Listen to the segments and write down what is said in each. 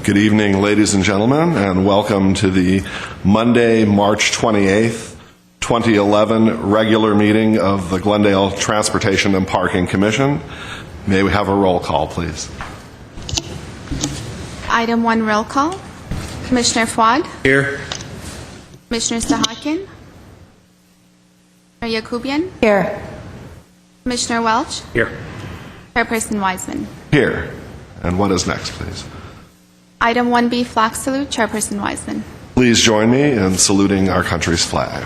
Good evening, ladies and gentlemen, and welcome to the Monday, March 28th, 2011 regular meeting of the Glendale Transportation and Parking Commission. May we have a roll call, please? Item 1, roll call. Commissioner Fwad? Here. Commissioner Sahakian? Commissioner Yakubian? Here. Commissioner Welch? Here. Chairperson Wiseman? Here. And what is next, please? Item 1B, flag salute. Chairperson Wiseman? Please join me in saluting our country's flag.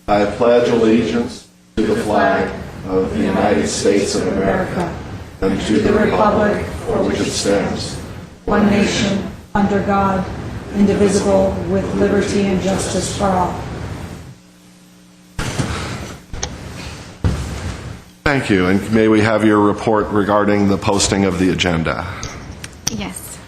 I pledge allegiance to the flag of the United States of America and to the republic for which it stands, one nation, under God, indivisible, with liberty and justice for all. Thank you, and may we have your report regarding the posting of the agenda? Yes.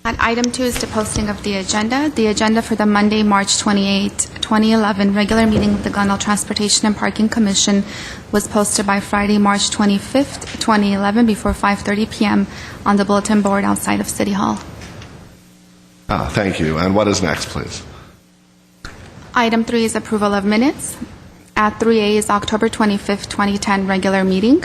And item 2 is the posting of the agenda. The agenda for the Monday, March 28, 2011 regular meeting of the Glendale Transportation and Parking Commission was posted by Friday, March 25th, 2011 before 5:30 p.m. on the bulletin board outside of City Hall. Thank you. And what is next, please? Item 3 is approval of minutes. At 3A is October 25th, 2010 regular meeting.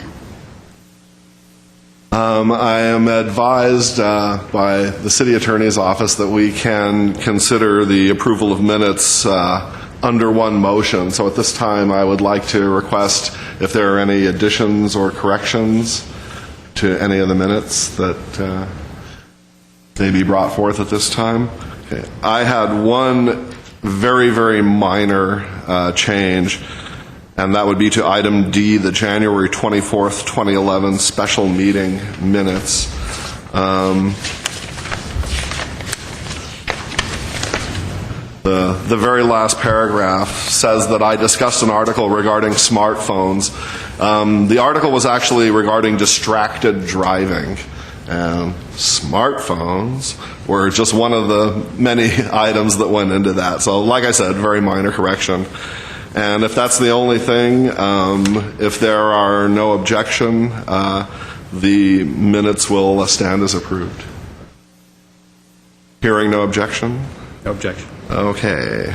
I am advised by the City Attorney's Office that we can consider the approval of minutes under one motion. So at this time, I would like to request if there are any additions or corrections to any of the minutes that may be brought forth at this time. Okay. I had one very, very minor change, and that would be to item D, the January 24th, 2011 special meeting minutes. The very last paragraph says that I discussed an article regarding smartphones. The article was actually regarding distracted driving. And smartphones were just one of the many items that went into that. So like I said, very minor correction. And if that's the only thing, if there are no objection, the minutes will stand as approved. Hearing no objection? No objection. Okay.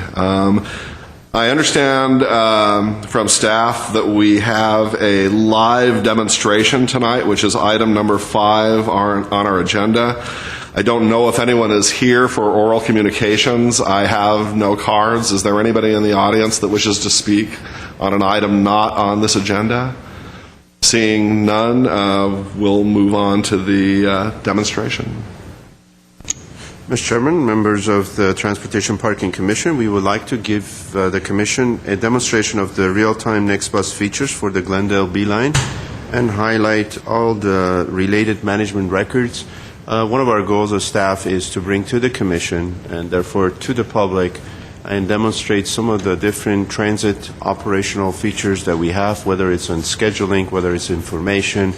I understand from staff that we have a live demonstration tonight, which is item number 5 on our agenda. I don't know if anyone is here for oral communications. I have no cards. Is there anybody in the audience that wishes to speak on an item not on this agenda? Seeing none, we'll move on to the demonstration. Mr. Chairman, members of the Transportation Parking Commission, we would like to give the Commission a demonstration of the real-time next bus features for the Glendale B-Line and highlight all the related management records. One of our goals as staff is to bring to the Commission and therefore to the public and demonstrate some of the different transit operational features that we have, whether it's on scheduling, whether it's information,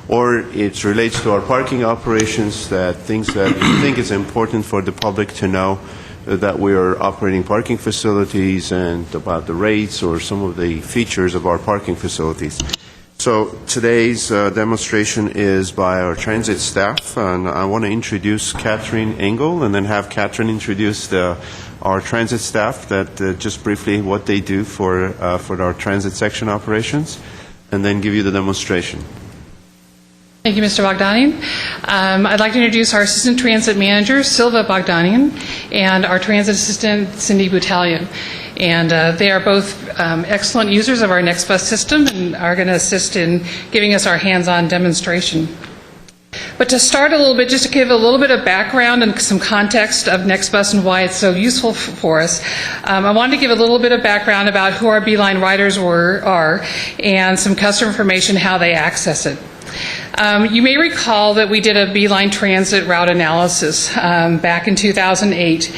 or it relates to our parking operations, that things that we think is important for the public to know, that we are operating parking facilities and about the rates or some of the features of our parking facilities. So today's demonstration is by our transit staff, and I want to introduce Catherine Engel and then have Catherine introduce our transit staff, that just briefly what they do for our transit section operations, and then give you the demonstration. Thank you, Mr. Bogdanian. I'd like to introduce our Assistant Transit Manager, Silva Bogdanian, and our Transit Assistant, Cindy Boutalian. And they are both excellent users of our NextBus system and are going to assist in giving us our hands-on demonstration. But to start a little bit, just to give a little bit of background and some context of NextBus and why it's so useful for us, I wanted to give a little bit of background about who our B-Line riders are and some customer information, how they access it. You may recall that we did a B-Line transit route analysis back in 2008,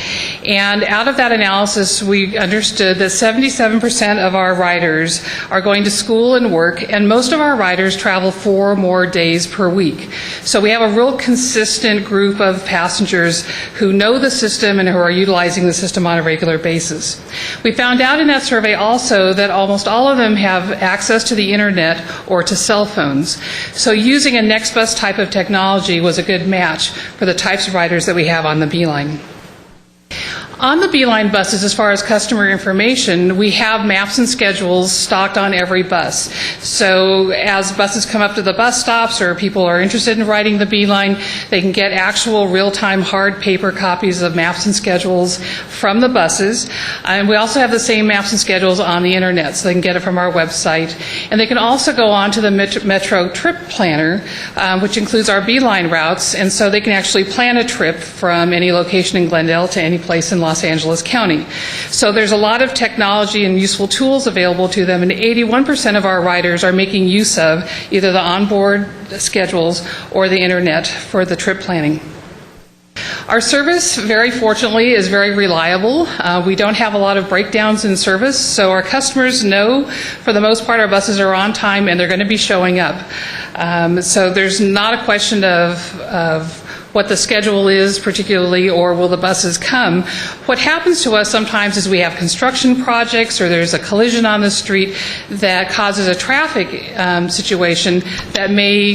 and out of that analysis we understood that 77% of our riders are going to school and work, and most of our riders travel 4 or more days per week. So we have a real consistent group of passengers who know the system and who are utilizing the system on a regular basis. We found out in that survey also that almost all of them have access to the internet or to cell phones. So using using a NextBus type of technology was a good match for the types of riders that we have on the Beeline. On the Beeline buses, as far as customer information, we have maps and schedules stocked on every bus. So as buses come up to the bus stops or people are interested in riding the Beeline, they can get actual real-time hard paper copies of maps and schedules from the buses. And we also have the same maps and schedules on the internet, so they can get it from our website. And they can also go on to the Metro Trip Planner, which includes our Beeline routes, and so they can actually plan a trip from any location in Glendale to any place in Los Angeles County. So there's a lot of technology and useful tools available to them, and 81% of our riders are making use of either the onboard schedules or the internet for the trip planning. Our service, very fortunately, is very reliable. We don't have a lot of breakdowns in service, so our customers know, for the most part, our buses are on time and they're going to be showing up. So there's not a question of what the schedule is particularly, or will the buses come. What happens to us sometimes is we have construction projects or there's a collision on the street that causes a traffic situation that may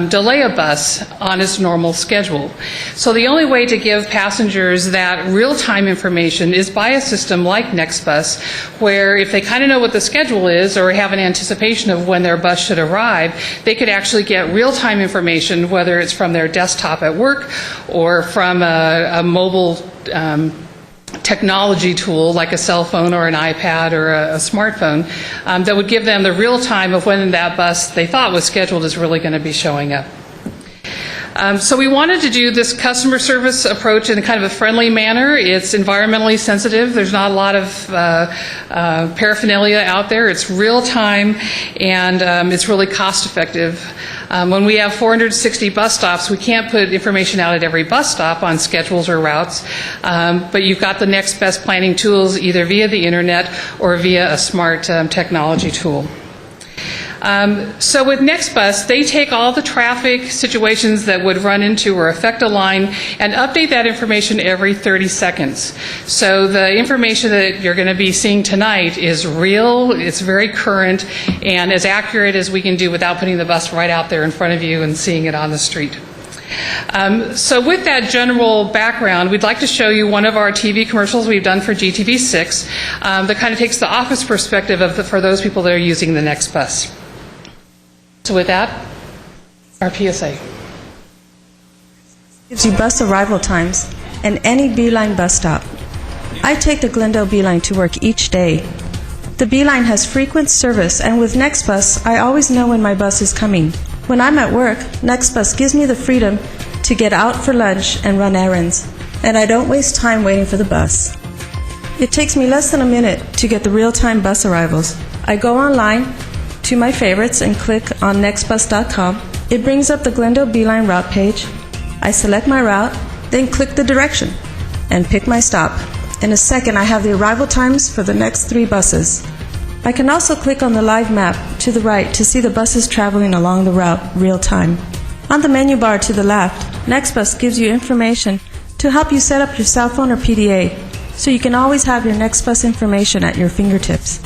delay a bus on its normal schedule. So the only way to give passengers that real-time information is by a system like NextBus, where if they kind of know what the schedule is or have an anticipation of when their bus should arrive, they could actually get real-time information, whether it's from their desktop at work or from a mobile technology tool like a cell phone or an iPad or a smartphone that would give them the real time of when that bus they thought was scheduled is really going to be showing up. So we wanted to do this customer service approach in kind of a friendly manner. It's environmentally sensitive. There's not a lot of paraphernalia out there. It's real time, and it's really cost effective. When we have 460 bus stops, we can't put information out at every bus stop on schedules or routes, but you've got the next best planning tools either via the internet or via a smart technology tool. So with NextBus, they take all the traffic situations that would run into or affect a line and update that information every 30 seconds. So the information that you're going to be seeing tonight is real, it's very current, and as accurate as we can do without putting the bus right out there in front of you and seeing it on the street. So with that general background, we'd like to show you one of our TV commercials we've done for GTV6 that kind of takes the office perspective for those people that are using the NextBus. So with that, our PSA. Gives you bus arrival times and any Beeline bus stop. I take the Glendale Beeline to work each day. The Beeline has frequent service, and with NextBus, I always know when my bus is coming. When I'm at work, NextBus gives me the freedom to get out for lunch and run errands, and I don't waste time waiting for the bus. It takes me less than a minute to get the real-time bus arrivals. I go online to my favorites and click on nextbus.com. It brings up the Glendale Beeline route page. I select my route, then click the direction and pick my stop. In a second, I have the arrival times for the next 3 buses. I can also click on the live map to the right to see the buses traveling along the route real time. On the menu bar to the left, NextBus gives you information to help you set up your cell phone or PDA, so you can always have your NextBus information at your fingertips.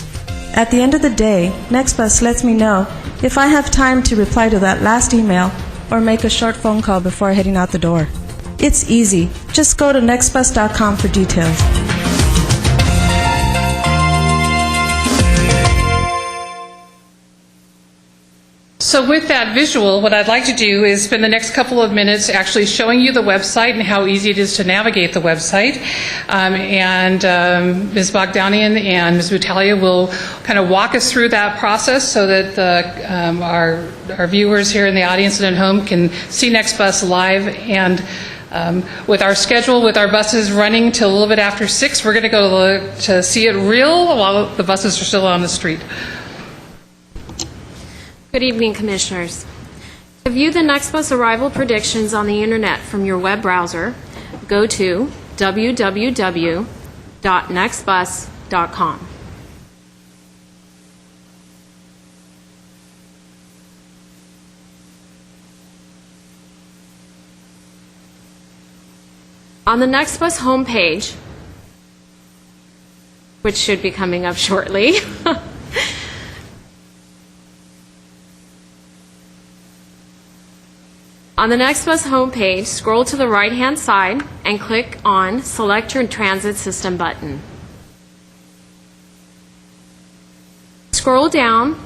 At the end of the day, NextBus lets me know if I have time to reply to that last email or make a short phone call before heading out the door. It's easy. Just go to nextbus.com for details. So with that visual, what I'd like to do is spend the next couple of minutes actually showing you the website and how easy it is to navigate the website. Ms. Bogdanian and Ms. Butalia will kind of walk us through that process so that our viewers here in the audience and at home can see NextBus live. And with our schedule, with our buses running till a little bit after 6, we're going to go to see it real while the buses are still on the street. Good evening, Commissioners. To view the NextBus arrival predictions on the Internet from your web browser, go to www.nextbus.com. On the NextBus homepage, which should be coming up shortly, On the NextBus homepage, scroll to the right-hand side and click on Select Your Transit System button. Scroll down.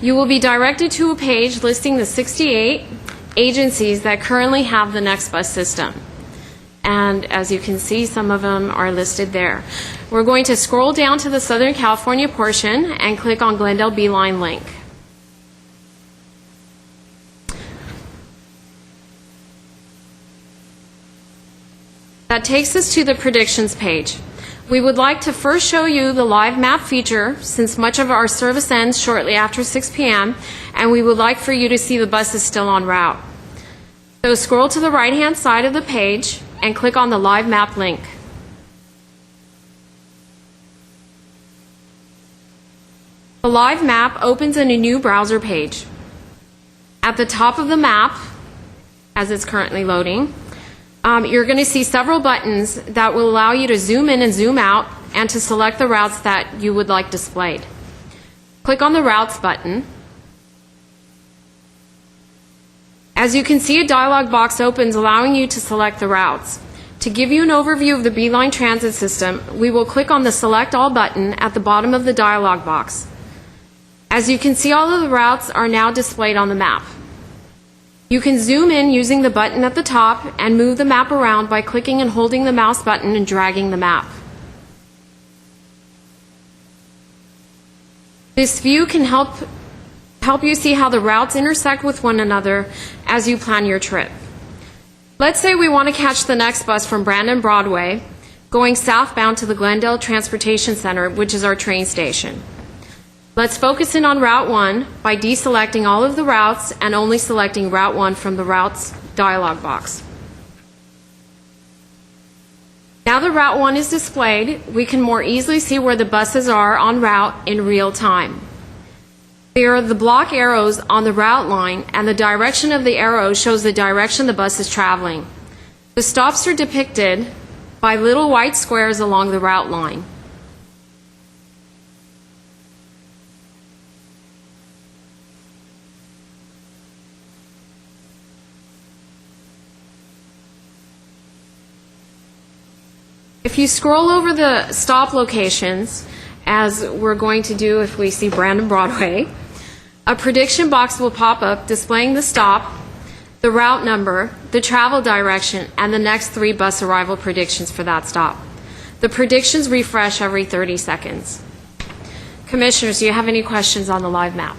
You will be directed to a page listing the 68 agencies that currently have the NextBus system. And as you can see, some of them are listed there. We're going to scroll down to the Southern California portion and click on Glendale Beeline link. That takes us to the predictions page. We would like to first show you the live map feature since much of our service ends shortly after 6 p.m. and we would like for you to see the buses still en route. So scroll to the right-hand side of the page and click on the live map link. The live map opens in a new browser page. At the top of the map, as it's currently loading, you're going to see several buttons that will allow you to zoom in and zoom out and to select the routes that you would like displayed. Click on the Routes button. As you can see, a dialog box opens allowing you to select the routes. To give you an overview of the Beeline transit system, we will click on the Select All button at the bottom of the dialog box. As you can see, all of the routes are now displayed on the map. You can zoom in using the button at the top and move the map around by clicking and holding the mouse button and dragging the map. This view can help you see how the routes intersect with one another as you plan your trip. Let's say we want to catch the next bus from Brandon Broadway going southbound to the Glendale Transportation Center, which is our train station. Let's focus in on Route 1 by deselecting all of the routes and only selecting Route 1 from the Routes dialog box. Now that Route 1 is displayed, we can more easily see where the buses are en route in real time. There are the block arrows on the route line, and the direction of the arrow shows the direction the bus is traveling. The stops are depicted by little white squares along the route line. If you scroll over the stop locations, as we're going to do if we see Brandon Broadway, a prediction box will pop up displaying the stop, the route number, the travel direction, and the next 3 bus arrival predictions for that stop. The predictions refresh every 30 seconds. Commissioners, do you have any questions on the live map?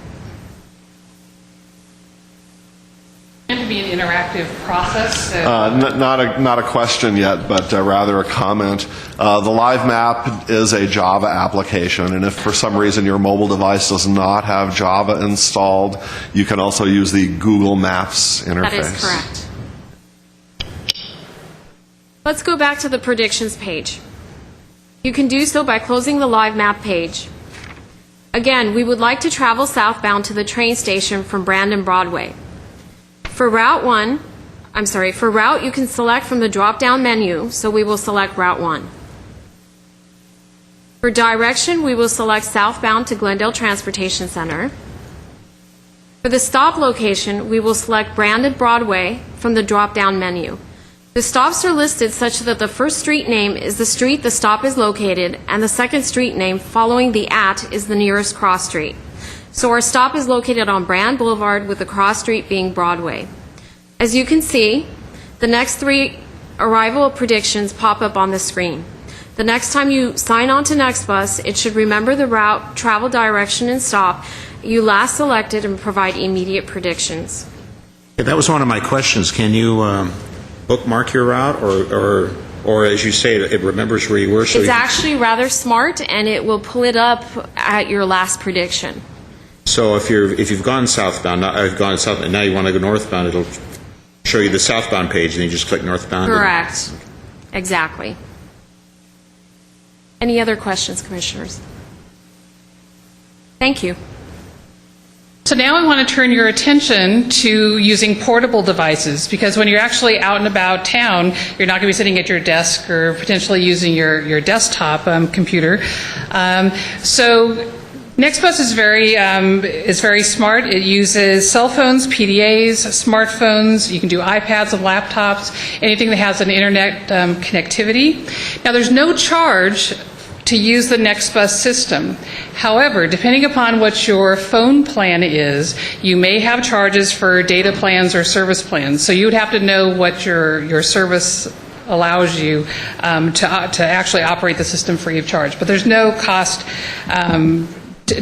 To be an interactive process. Not a question yet, but rather a comment. The live map is a Java application, and if for some reason your mobile device does not have Java installed, you can also use the Google Maps interface. That is correct. Let's go back to the predictions page. You can do so by closing the live map page. Again, we would like to travel southbound to the train station from Brandon Broadway. For route, you can select from the drop-down menu, so we will select Route 1. For direction, we will select southbound to Glendale Transportation Center. For the stop location, we will select Brandon Broadway from the drop-down menu. The stops are listed such that the first street name is the street the stop is located, and the second street name following the @ is the nearest cross street. So our stop is located on Brand Boulevard with the cross street being Broadway. As you can see, the next 3 arrival predictions pop up on the screen. The next time you sign on to NextBus, it should remember the route, travel direction, and stop you last selected and provide immediate predictions. Yeah, that was one of my questions. Can you bookmark your route, or as you say, it remembers where you were? So It's actually rather smart, and it will pull it up at your last prediction. So if you've gone southbound, and now you want to go northbound, it'll show you the southbound page, and you just click northbound. Correct. Exactly. Any other questions, Commissioners? Thank you. So now I want to turn your attention to using portable devices, because when you're actually out and about town, you're not going to be sitting at your desk or potentially using your desktop computer. So NextBus is very smart. It uses cell phones, PDAs, smartphones. You can do iPads and laptops, anything that has an internet connectivity. Now, there's no charge to use the NextBus system. However, depending upon what your phone plan is, you may have charges for data plans or service plans. So you would have to know what your service allows you to actually operate the system free of charge. But there's no cost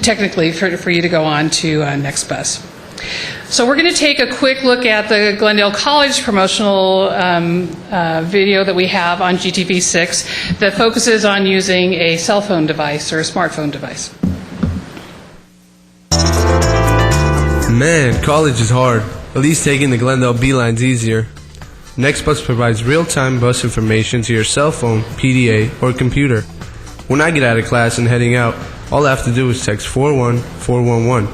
technically for you to go on to NextBus. So we're going to take a quick look at the Glendale College promotional video that we have on GTV6 that focuses on using a cell phone device or a smartphone device. Man, college is hard. At least taking the Glendale B-line's easier. NextBus provides real-time bus information to your cell phone, PDA, or computer. When I get out of class and heading out, all I have to do is text 41411.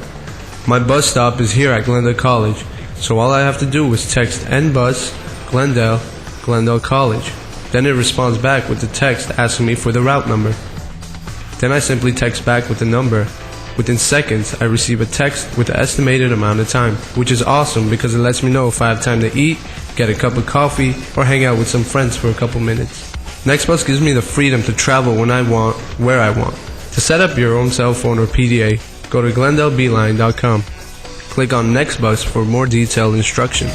My bus stop is here at Glendale College, so all I have to do is text NBus, Glendale, Glendale College. Then it responds back with the text asking me for the route number. Then I simply text back with the number. Within seconds, I receive a text with the estimated amount of time, which is awesome because it lets me know if I have time to eat, get a cup of coffee, or hang out with some friends for a couple minutes. NextBus gives me the freedom to travel when I want, where I want. To set up your own cell phone or PDA, go to GlendaleBeeline.com. Click on NextBus for more detailed instructions.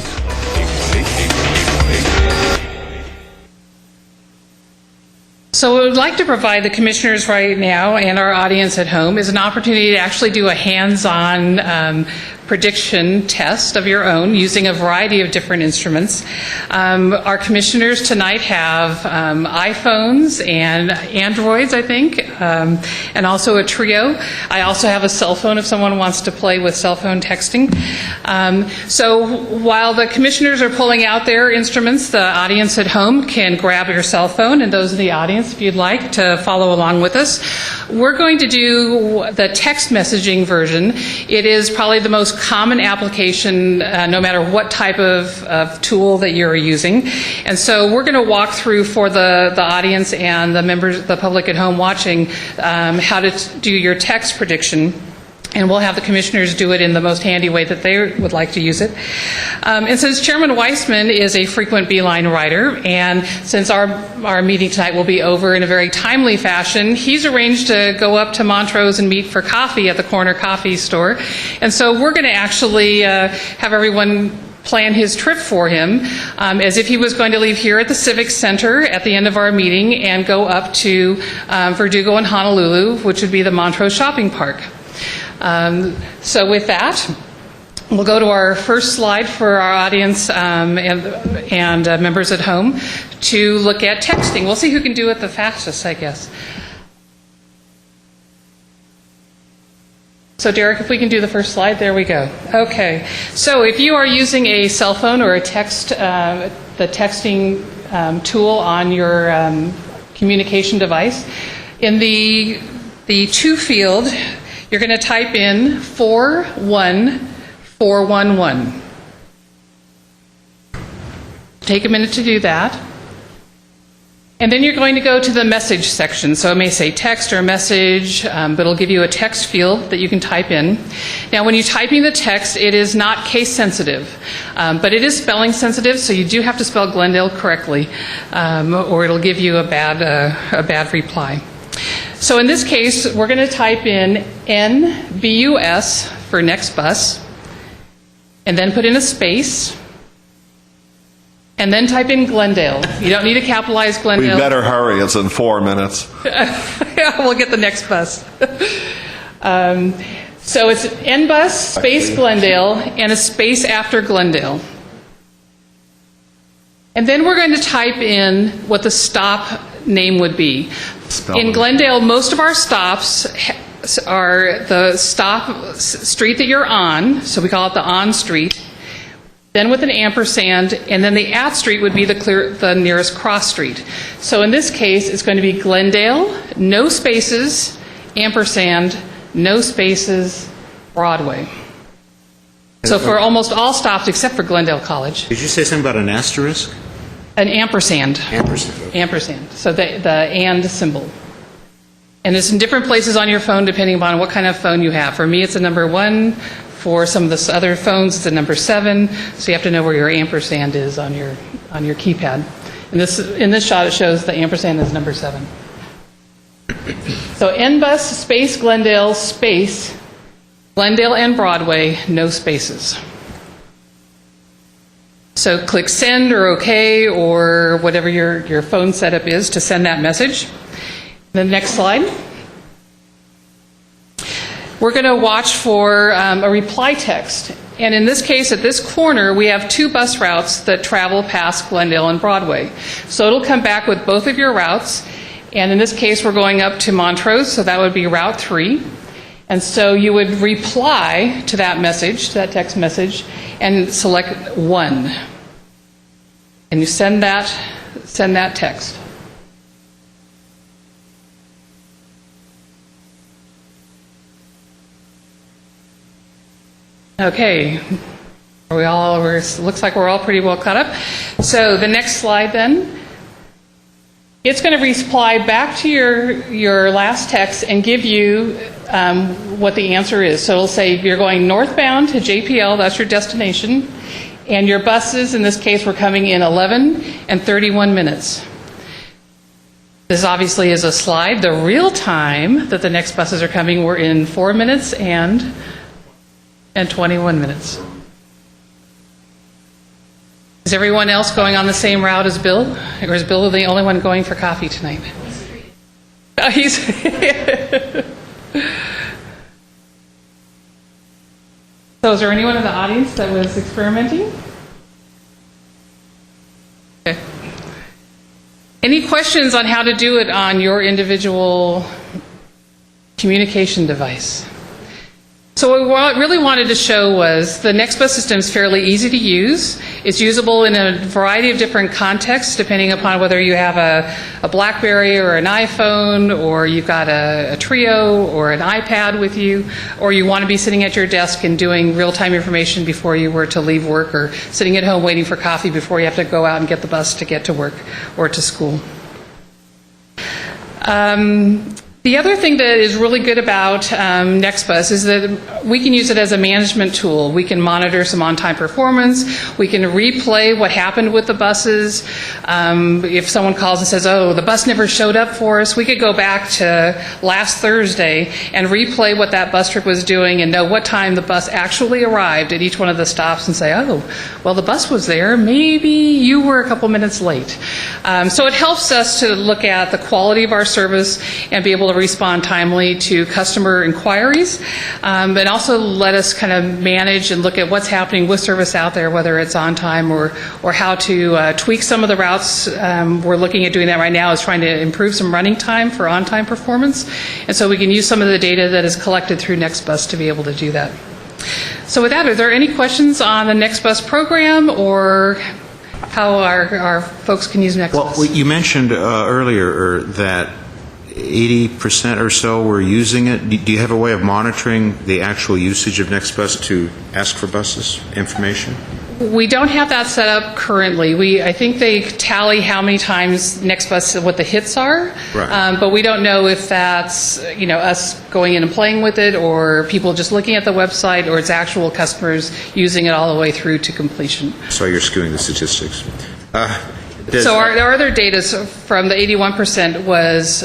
So what we'd like to provide the commissioners right now and our audience at home is an opportunity to actually do a hands-on prediction test of your own using a variety of different instruments. Our commissioners tonight have iPhones and Androids, I think, and also a Trio. I also have a cell phone if someone wants to play with cell phone texting. So while the commissioners are pulling out their instruments, the audience at home can grab your cell phone, and those in the audience, if you'd like, to follow along with us. We're going to do the text messaging version. It is probably the most common application, no matter what type of tool that you're using. And so we're going to walk through for the audience and the members, the public at home watching, how to do your text prediction. And we'll have the commissioners do it in the most handy way that they would like to use it. And since Chairman Weissman is a frequent Beeline rider, and since our meeting tonight will be over in a very timely fashion, he's arranged to go up to Montrose and meet for coffee at the corner coffee store. And so we're going to actually have everyone plan his trip for him as if he was going to leave here at the Civic Center at the end of our meeting and go up to Verdugo and Honolulu, which would be the Montrose Shopping Park. So with that, we'll go to our first slide for our audience and members at home to look at texting. We'll see who can do it the fastest, I guess. So Derek, if we can do the first slide, there we go. Okay, so if you are using a cell phone or a the texting tool on your communication device, in the to field, you're going to type in 41411. Take a minute to do that. And then you're going to go to the message section. So it may say text or message, but it'll give you a text field that you can type in. Now, when you're typing the text, it is not case sensitive, but it is spelling sensitive, so you do have to spell Glendale correctly, or it'll give you a bad reply. So in this case, we're going to type in NBUS for NextBus, and then put in a space, and then type in Glendale. You don't need to capitalize Glendale. We better hurry. It's in 4 minutes. We'll get the next bus. So it's NBus, space Glendale, and a space after Glendale. And then we're going to type in what the stop name would be. In Glendale, most of our stops are the stop street that you're on, so we call it the on street, then with an ampersand, and then the at street would be the nearest cross street. So in this case, it's going to be Glendale, no spaces, ampersand, no spaces, Broadway. So for almost all stops except for Glendale College. Did you say something about an asterisk? An ampersand. Ampersand. Okay. Ampersand. So the and symbol. And it's in different places on your phone depending upon what kind of phone you have. For me, it's a number 1. For some of the other phones, it's a number 7. So you have to know where your ampersand is on your keypad. And in this shot, it shows the ampersand is number 7. So NBus space Glendale space Glendale and Broadway, no spaces. So click send or OK or whatever your phone setup is to send that message. The next slide. We're going to watch for a reply text. And in this case, at this corner, we have 2 bus routes that travel past Glendale and Broadway. So it'll come back with both of your routes. And in this case, we're going up to Montrose, so that would be Route 3. And so you would reply to that message, to that text message, and select 1. And you send that text. Okay, looks like we're all pretty well caught up. So the next slide then, it's going to reply back to your last text and give you what the answer is. So it'll say you're going northbound to JPL, that's your destination, and your buses, in this case, were coming in 11 and 31 minutes. This obviously is a slide. The real time that the next buses are coming were in 4 minutes and 21 minutes. Is everyone else going on the same route as Bill? Or is Bill the only one going for coffee tonight? Oh, he's So is there anyone in the audience that was experimenting? Okay. Any questions on how to do it on your individual communication device? So what I really wanted to show was the NextBus system is fairly easy to use. It's usable in a variety of different contexts, depending upon whether you have a BlackBerry or an iPhone, or you've got a Trio or an iPad with you, or you want to be sitting at your desk and doing real-time information before you were to leave work, or sitting at home waiting for coffee before you have to go out and get the bus to get to work or to school. The other thing that is really good about NextBus is that we can use it as a management tool. We can monitor some on-time performance. We can replay what happened with the buses. If someone calls and says, oh, the bus never showed up for us, we could go back to last Thursday and replay what that bus trip was doing and know what time the bus actually arrived at each one of the stops and say, oh, well, the bus was there. Maybe you were a couple minutes late. So it helps us to look at the quality of our service and be able to respond timely to customer inquiries, and also let us kind of manage and look at what's happening with service out there, whether it's on time or how to tweak some of the routes. We're looking at doing that right now, is trying to improve some running time for on-time performance. And so we can use some of the data that is collected through NextBus to be able to do that. So with that, are there any questions on the NextBus program or how our folks can use NextBus? Well, you mentioned earlier that 80% or so were using it. Do you have a way of monitoring the actual usage of NextBus to ask for buses information? We don't have that set up currently. I think they tally how many times NextBus, what the hits are, right. But we don't know if that's us going in and playing with it, or people just looking at the website, or it's actual customers using it all the way through to completion. So you're skewing the statistics. So our other data from the 81% was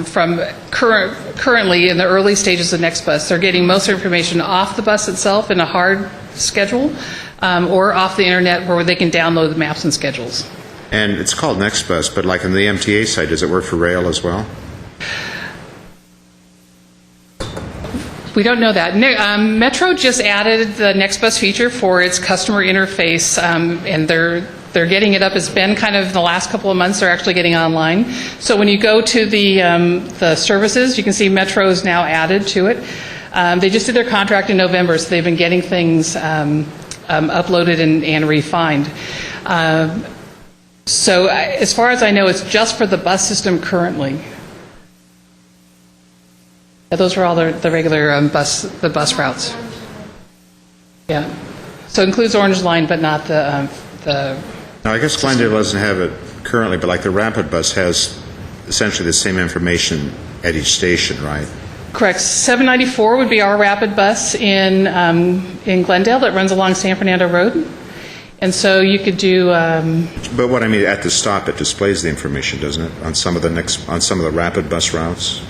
from currently in the early stages of NextBus. They're getting most information off the bus itself in a hard schedule, or off the internet where they can download the maps and schedules. And it's called NextBus, but like on the MTA side, does it work for rail as well? We don't know that. Metro just added the NextBus feature for its customer interface, and they're getting it up. It's been kind of the last couple of months they're actually getting online. So when you go to the services, you can see Metro is now added to it. They just did their contract in November, so they've been getting things uploaded and refined. So as far as I know, it's just for the bus system currently. Those are all the regular bus routes. Yeah. So it includes Orange Line, but not the No, I guess Glendale doesn't have it currently, but like the Rapid Bus has essentially the same information at each station, right? Correct. 794 would be our rapid bus in Glendale that runs along San Fernando Road. And so you could do, But what I mean, at the stop, it displays the information, doesn't it, on some of the rapid bus routes?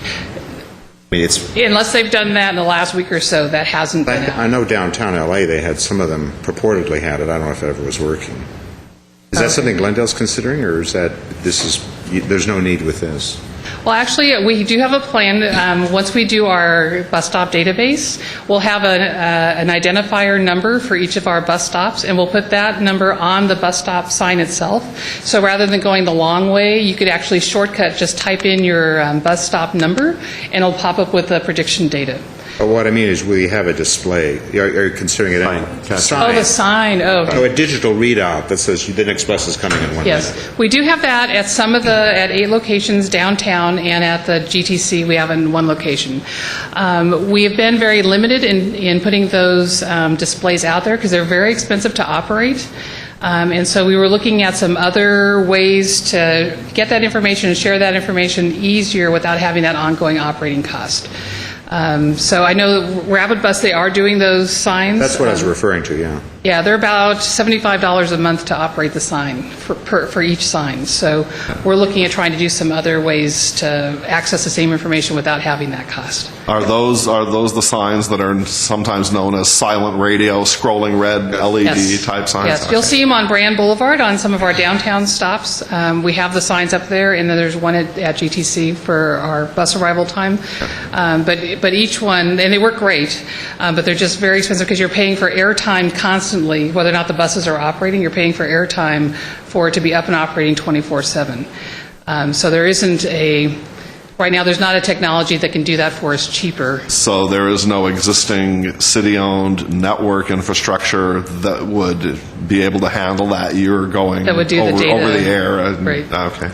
I mean, it's. unless they've done that in the last week or so, that hasn't been out. I know downtown LA, they had some of them purportedly had it. I don't know if it ever was working. Is that something Glendale's considering, or is that there's no need with this? Well, actually, we do have a plan. Once we do our bus stop database, we'll have an identifier number for each of our bus stops, and we'll put that number on the bus stop sign itself. So rather than going the long way, you could actually shortcut, just type in your bus stop number, and it'll pop up with the prediction data. But what I mean is, we have a display. Are you considering it? Oh, the sign. Oh, a digital readout that says the next bus is coming in 1 minute. yes. We do have that at 8 locations downtown, and at the GTC we have in 1 location. We have been very limited in putting those displays out there because they're very expensive to operate. And so we were looking at some other ways to get that information and share that information easier without having that ongoing operating cost. So I know Rapid Bus, they are doing those signs. That's what I was referring to, yeah. Yeah, they're about $75 a month to operate the sign for each sign. So we're looking at trying to do some other ways to access the same information without having that cost. Are those the signs that are sometimes known as silent radio, scrolling red LED type signs? Yes, you'll see them on Brand Boulevard on some of our downtown stops. We have the signs up there, and then there's one at GTC for our bus arrival time. But each one, and they work great, but they're just very expensive because you're paying for airtime constantly, whether or not the buses are operating. You're paying for airtime for it to be up and operating 24/7. So there isn't right now there's not a technology that can do that for us cheaper. So there is no existing city-owned network infrastructure that would be able to handle that. You're going That would do the over, data. over the air. Right. Okay.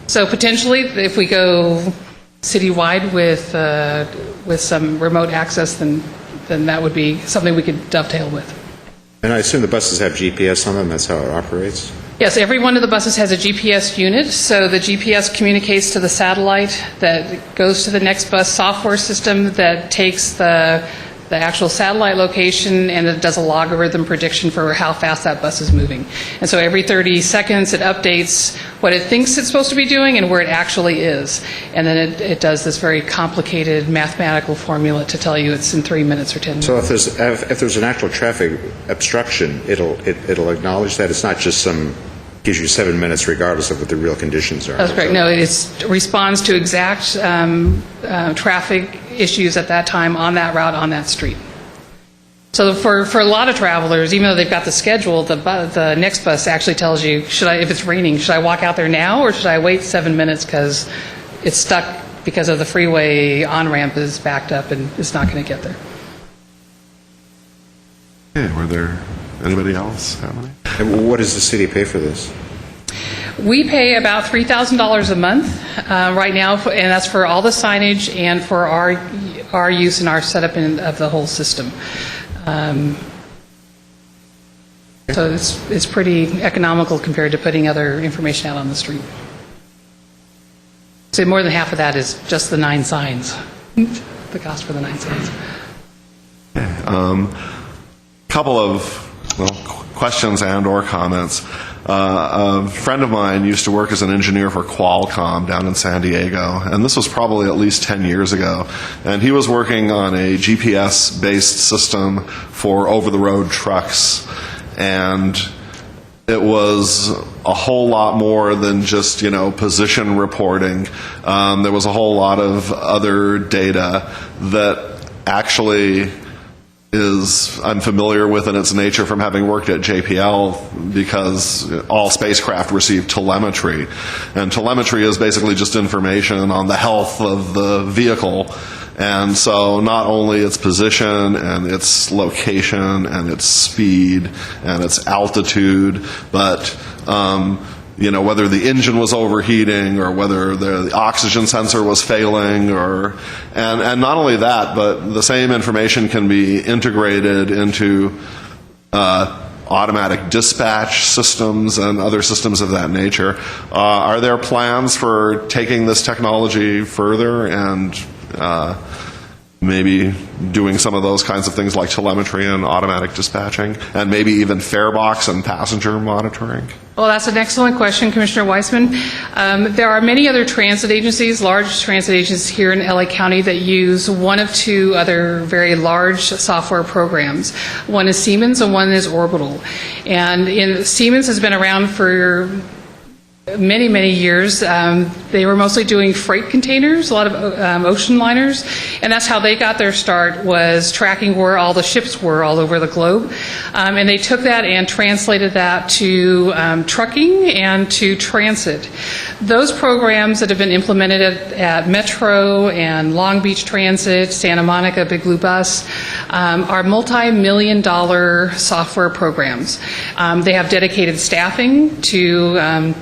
So potentially, if we go citywide with some remote access, then that would be something we could dovetail with. And I assume the buses have GPS on them, that's how it operates? Yes, every one of the buses has a GPS unit, so the GPS communicates to the satellite that goes to the next bus software system that takes the actual satellite location, and it does a logarithm prediction for how fast that bus is moving. And so every 30 seconds it updates what it thinks it's supposed to be doing and where it actually is. And then it does this very complicated mathematical formula to tell you it's in 3 minutes or 10 minutes. So if there's an actual traffic obstruction, it'll acknowledge that? It's not just gives you 7 minutes regardless of what the real conditions are? That's correct. No, it responds to exact traffic issues at that time on that route, on that street. So for a lot of travelers, even though they've got the schedule, the next bus actually tells you, if it's raining, should I walk out there now or should I wait 7 minutes because it's stuck because of the freeway on-ramp is backed up and it's not going to get there. Okay, were there anybody else have any? And what does the city pay for this? We pay about $3,000 a month right now, and that's for all the signage and for our use and our setup of the whole system. So it's pretty economical compared to putting other information out on the street. So more than half of that is just the 9 signs, the cost for the 9 signs. Couple of questions and or comments. A friend of mine used to work as an engineer for Qualcomm down in San Diego, and this was probably at least 10 years ago. And he was working on a GPS-based system for over-the-road trucks, and it was a whole lot more than just, position reporting. There was a whole lot of other data that actually I'm familiar with in its nature from having worked at JPL, because all spacecraft receive telemetry. And telemetry is basically just information on the health of the vehicle. And so not only its position and its location and its speed and its altitude, but whether the engine was overheating or whether the oxygen sensor was failing, and not only that, but the same information can be integrated into automatic dispatch systems and other systems of that nature. Are there plans for taking this technology further and maybe doing some of those kinds of things like telemetry and automatic dispatching, and maybe even fare box and passenger monitoring? Well, that's an excellent question, Commissioner Weissman. There are many other transit agencies, large transit agencies here in LA County that use one of two other very large software programs. One is Siemens and one is Orbital. And Siemens has been around for many, many years. They were mostly doing freight containers, a lot of ocean liners, and that's how they got their start, was tracking where all the ships were all over the globe. And they took that and translated that to trucking and to transit. Those programs that have been implemented at Metro and Long Beach Transit, Santa Monica, Big Blue Bus, are multi-million-dollar software programs. They have dedicated staffing to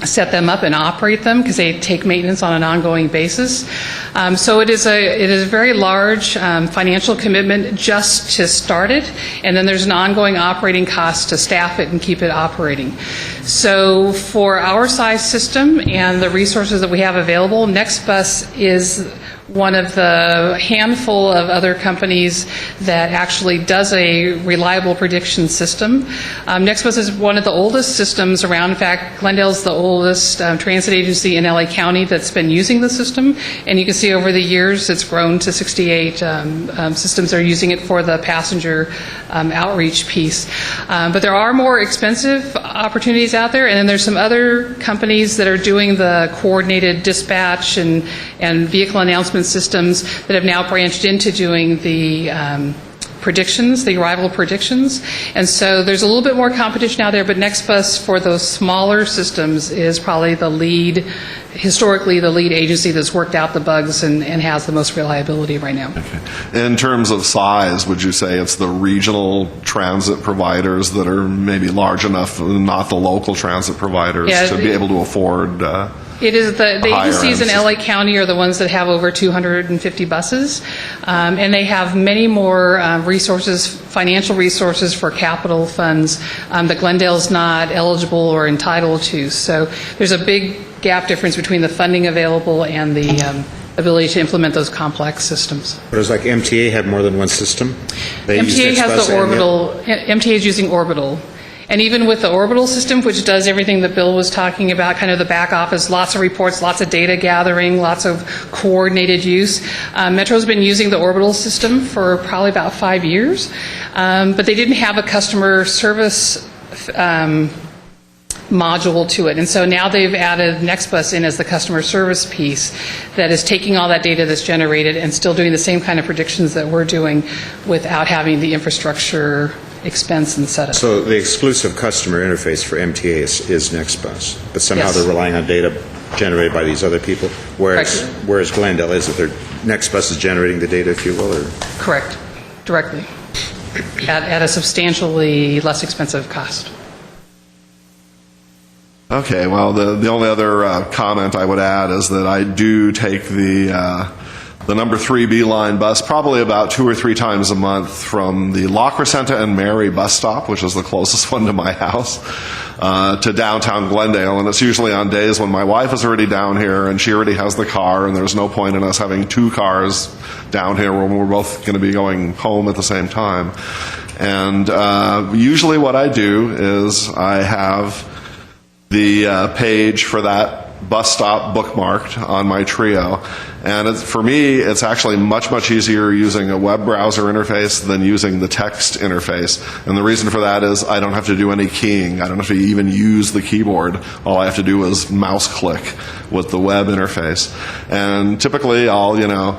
set them up and operate them because they take maintenance on an ongoing basis. So it is a very large financial commitment just to start it, and then there's an ongoing operating cost to staff it and keep it operating. So for our size system and the resources that we have available, NextBus is one of the handful of other companies that actually does a reliable prediction system. NextBus is one of the oldest systems around. In fact, Glendale's the oldest transit agency in LA County that's been using the system, and you can see over the years it's grown to 68 systems that are using it for the passenger outreach piece. But there are more expensive opportunities out there, and then there's some other companies that are doing the coordinated dispatch and vehicle announcement systems that have now branched into doing the predictions, the arrival predictions. And so there's a little bit more competition out there, but NextBus for those smaller systems is probably historically the lead agency that's worked out the bugs and has the most reliability right now. Okay. In terms of size, would you say it's the regional transit providers that are maybe large enough, not the local transit providers, to be able to afford it is the agencies in end LA County are the ones that have over 250 buses, and they have many more resources, financial resources for capital funds that Glendale's not eligible or entitled to. So there's a big gap difference between the funding available and the ability to implement those complex systems. But it's like MTA have more than one system? MTA has the Orbital. MTA is using Orbital. And even with the Orbital system, which does everything that Bill was talking about, kind of the back office, lots of reports, lots of data gathering, lots of coordinated use, Metro's been using the Orbital system for probably about 5 years, but they didn't have a customer service module to it. And so now they've added NextBus in as the customer service piece that is taking all that data that's generated and still doing the same kind of predictions that we're doing without having the infrastructure expense and setup. So the exclusive customer interface for MTA is NextBus, but somehow Yes. they're relying on data generated by these other people, whereas Glendale is that NextBus is generating the data, if you will, or? Correct, directly, at a substantially less expensive cost. Okay, well, the only other comment I would add is that I do take the number 3 Beeline bus probably about 2 or 3 times a month from the La Crescenta and Mary bus stop, which is the closest one to my house, to downtown Glendale. And it's usually on days when my wife is already down here and she already has the car, and there's no point in us having 2 cars down here when we're both going to be going home at the same time. And usually what I do is I have the page for that bus stop bookmarked on my Trio. And for me, it's actually much, much easier using a web browser interface than using the text interface. And the reason for that is I don't have to do any keying. I don't have to even use the keyboard. All I have to do is mouse click with the web interface. And typically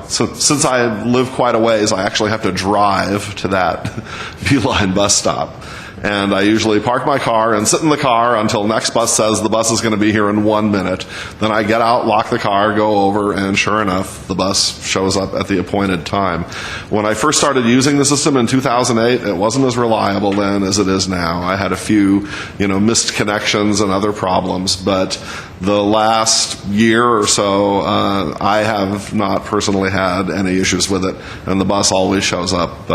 since I live quite a ways, I actually have to drive to that Beeline bus stop. And I usually park my car and sit in the car until NextBus says the bus is going to be here in 1 minute. Then I get out, lock the car, go over, and sure enough, the bus shows up at the appointed time. When I first started using the system in 2008, it wasn't as reliable then as it is now. I had a few, missed connections and other problems, but the last year or so, I have not personally had any issues with it, and the bus always shows up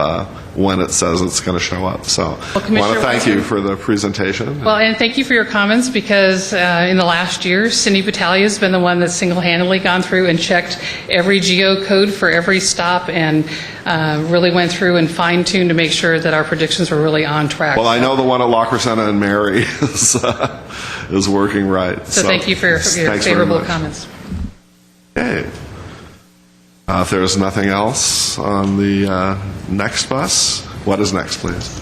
when it says it's going to show up. So I want Commissioner to thank you Wilson. for the presentation. Well, and thank you for your comments, because in the last year, Cindy Battaglia has been the one that's single-handedly gone through and checked every geocode for every stop, and really went through and fine-tuned to make sure that our predictions were really on track. Well, I know the one at La Crescenta and Mary is working right. So thank you for your thanks very favorable much. comments. Okay. If there's nothing else on the next bus, what is next, please?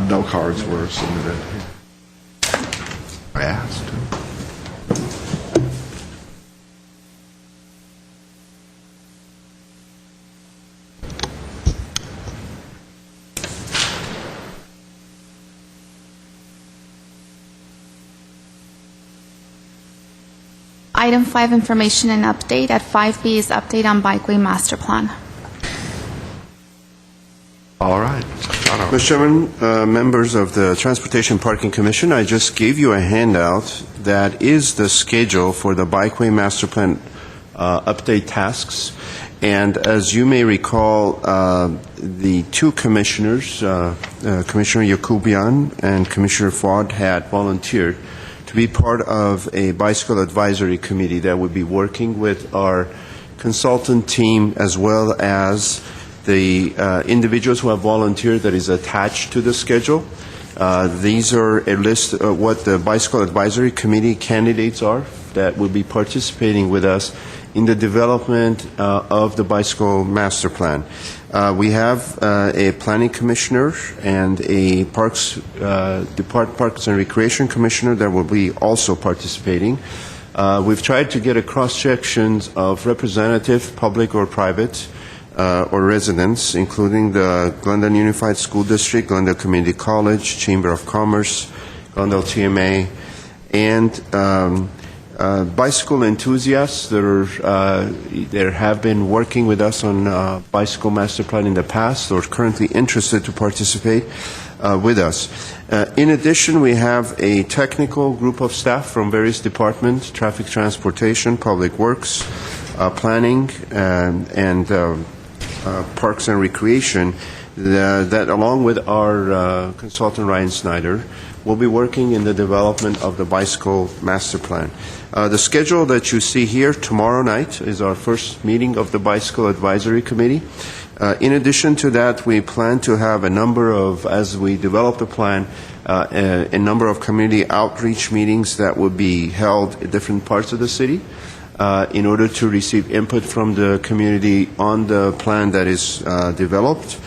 No cards were submitted. I asked. Item 5, information and update. At 5B is update on Bikeway Master Plan. All right. Mr. Chairman, members of the Transportation Parking Commission, I just gave you a handout that is the schedule for the Bikeway Master Plan update tasks. And as you may recall, the two commissioners, Commissioner Yakubian and Commissioner Fuad, had volunteered to be part of a bicycle advisory committee that would be working with our consultant team as well as the individuals who have volunteered that is attached to the schedule. These are a list of what the Bicycle Advisory Committee candidates are that will be participating with us in the development of the Bicycle Master Plan. We have a Planning Commissioner and a Parks and Recreation Commissioner that will be also participating. We've tried to get a cross-section of representative, public or private, or residents, including the Glendale Unified School District, Glendale Community College, Chamber of Commerce, Glendale TMA, and bicycle enthusiasts that have been working with us on Bicycle Master Plan in the past or currently interested to participate with us. In addition, we have a technical group of staff from various departments, traffic transportation, public works, planning, and Parks and Recreation, that along with our consultant Ryan Snyder, will be working in the development of the Bicycle Master Plan. The schedule that you see here tomorrow night is our first meeting of the Bicycle Advisory Committee. In addition to that, we plan to have a number of, as we develop the plan, a number of community outreach meetings that will be held in different parts of the city in order to receive input from the community on the plan that is developed.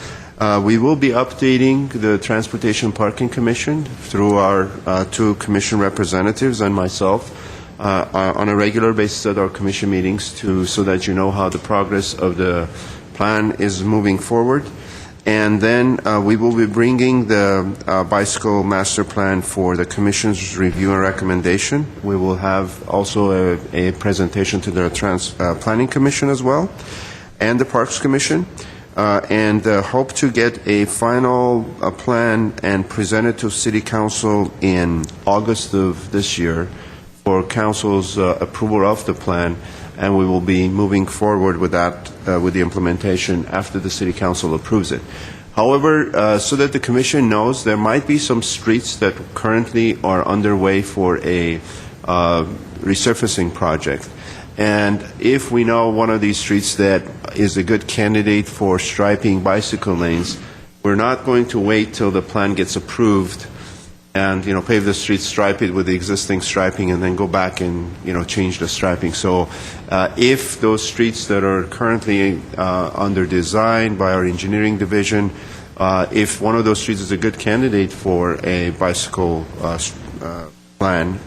We will be updating the Transportation Parking Commission through our two commission representatives and myself on a regular basis at our commission meetings so that you know how the progress of the plan is moving forward. And then we will be bringing the Bicycle Master Plan for the Commission's review and recommendation. We will have also a presentation to the Planning Commission as well, and the Parks Commission, and hope to get a final plan and present it to City Council in August of this year for Council's approval of the plan, and we will be moving forward with that, with the implementation after the City Council approves it. However, so that the Commission knows, there might be some streets that currently are underway for a resurfacing project. And if we know one of these streets that is a good candidate for striping bicycle lanes, we're not going to wait till the plan gets approved and pave the street, stripe it with the existing striping, and then go back and change the striping. So if those streets that are currently under design by our engineering division, if one of those streets is a good candidate for a bicycle plan,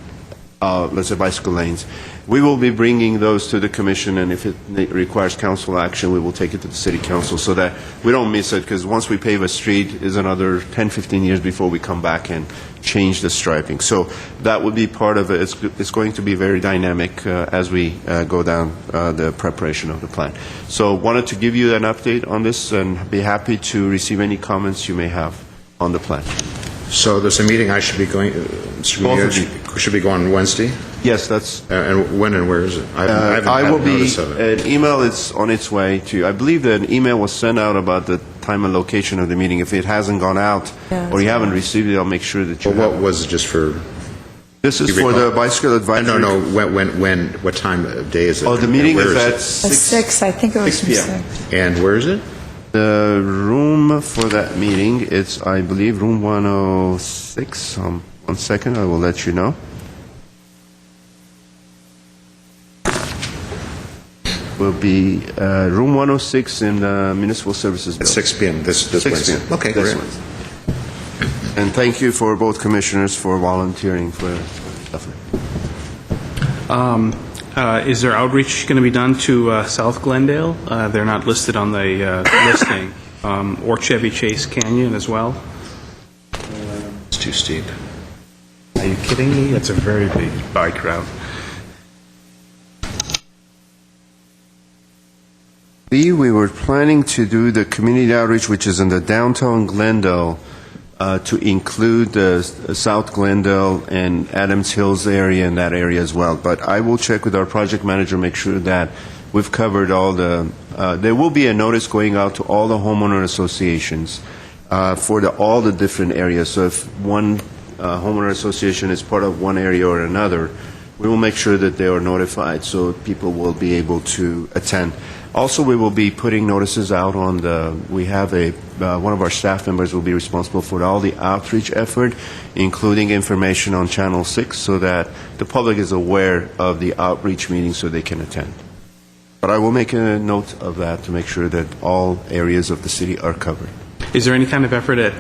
let's say, bicycle lanes. We will be bringing those to the commission, and if it requires council action, we will take it to the city council so that we don't miss it, because once we pave a street, is another 10, 15 years before we come back and change the striping. So that would be part of it. It's going to be very dynamic as we go down the preparation of the plan. So wanted to give you an update on this and be happy to receive any comments you may have on the plan. So there's a meeting I should be going, Mr. Gutierrez, should be going Wednesday? Yes, that's... And when and where is it? I haven't I had will be, notice of it. an email is on its way to you. I believe that an email was sent out about the time and location of the meeting. If it hasn't gone out or you haven't received it, I'll make sure that you Well, have what it. was it just for? This is you for recall? the bicycle advisory. No, when, what time of day is it? Oh, the meeting And is where at At 6. 6, I think it was 6 from p.m. 6. And where is it? The room for that meeting, it's, I believe, room 106. 1 second, I will let you know. Will be room 106 in the Municipal Services At Building. 6 p.m. this 6 Wednesday? p.m. Okay, This great. Wednesday. And thank you for both commissioners for volunteering for this effort. Is there outreach going to be done to South Glendale? They're not listed on the listing. Or Chevy Chase Canyon as well? It's too steep. Are you kidding me? It's a very big bike route. We were planning to do the community outreach, which is in the downtown Glendale, to include the South Glendale and Adams Hills area and that area as well. But I will check with our project manager, make sure that we've covered all the, there will be a notice going out to all the homeowner associations for all the different areas. So if one homeowner association is part of one area or another, we will make sure that they are notified so people will be able to attend. Also, we will be putting notices out on the, we have one of our staff members will be responsible for all the outreach effort, including information on Channel 6, so that the public is aware of the outreach meeting so they can attend. But I will make a note of that to make sure that all areas of the city are covered. Is there any kind of effort at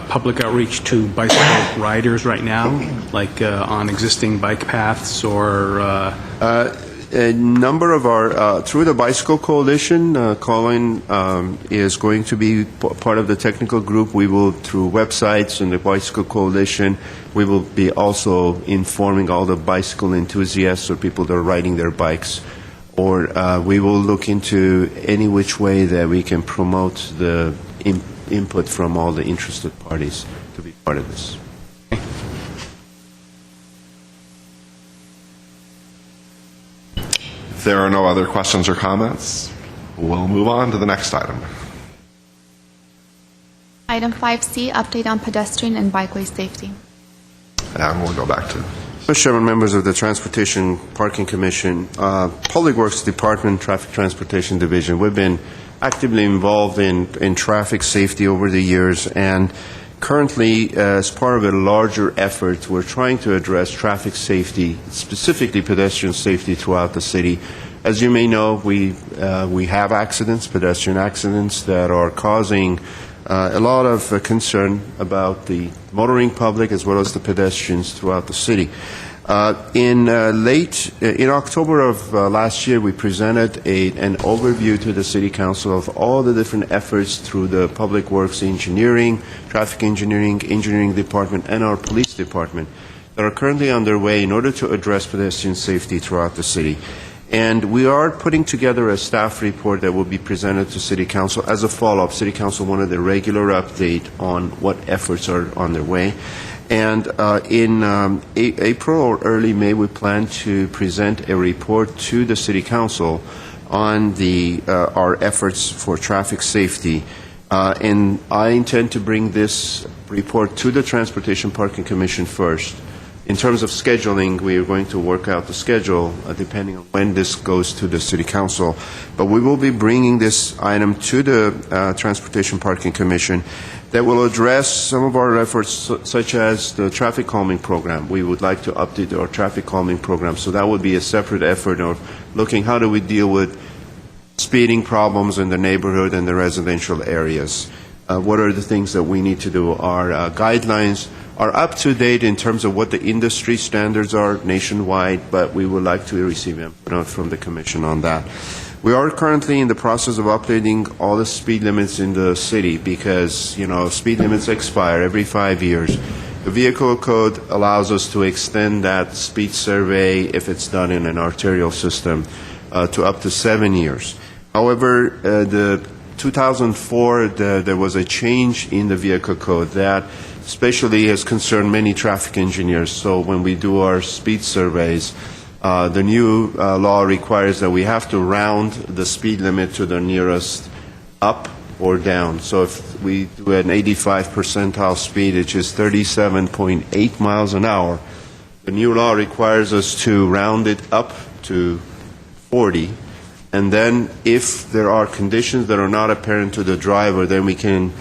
public outreach to bicycle riders right now, like on existing bike paths or... A number of our, through the Bicycle Coalition, Colin is going to be part of the technical group. We will, through websites and the Bicycle Coalition, we will be also informing all the bicycle enthusiasts or people that are riding their bikes. Or we will look into any which way that we can promote the input from all the interested parties to be part of this. If there are no other questions or comments, we'll move on to the next item. Item 5C, update on pedestrian and bikeway safety. And we'll go back to... Mr. Chairman, members of the Transportation Parking Commission, Public Works Department, Traffic Transportation Division, we've been actively involved in traffic safety over the years, and currently, as part of a larger effort, we're trying to address traffic safety, specifically pedestrian safety throughout the city. As you may know, we have accidents, pedestrian accidents, that are causing a lot of concern about the motoring public as well as the pedestrians throughout the city. In October of last year, we presented an overview to the City Council of all the different efforts through the Public Works Engineering, Traffic Engineering, Engineering Department, and our Police Department that are currently underway in order to address pedestrian safety throughout the city. And we are putting together a staff report that will be presented to City Council as a follow-up. City Council wanted a regular update on what efforts are on their way. And in April or early May, we plan to present a report to the City Council on our efforts for traffic safety. And I intend to bring this report to the Transportation Parking Commission first. In terms of scheduling, we are going to work out the schedule depending on when this goes to the City Council. But we will be bringing this item to the Transportation Parking Commission that will address some of our efforts, such as the traffic calming program. We would like to update our traffic calming program, so that would be a separate effort of looking how do we deal with speeding problems in the neighborhood and the residential areas. what are the things that we need to do. Our guidelines are up to date in terms of what the industry standards are nationwide, but we would like to receive input from the Commission on that. We are currently in the process of updating all the speed limits in the city because, speed limits expire every 5 years. The vehicle code allows us to extend that speed survey, if it's done in an arterial system, to up to 7 years. However, the 2004, there was a change in the vehicle code that especially has concerned many traffic engineers. So when we do our speed surveys, the new law requires that we have to round the speed limit to the nearest up or down. So if we do an 85 percentile speed, which is 37.8 miles an hour, the new law requires us to round it up to 40. And then if there are conditions that are not apparent to the driver, then we can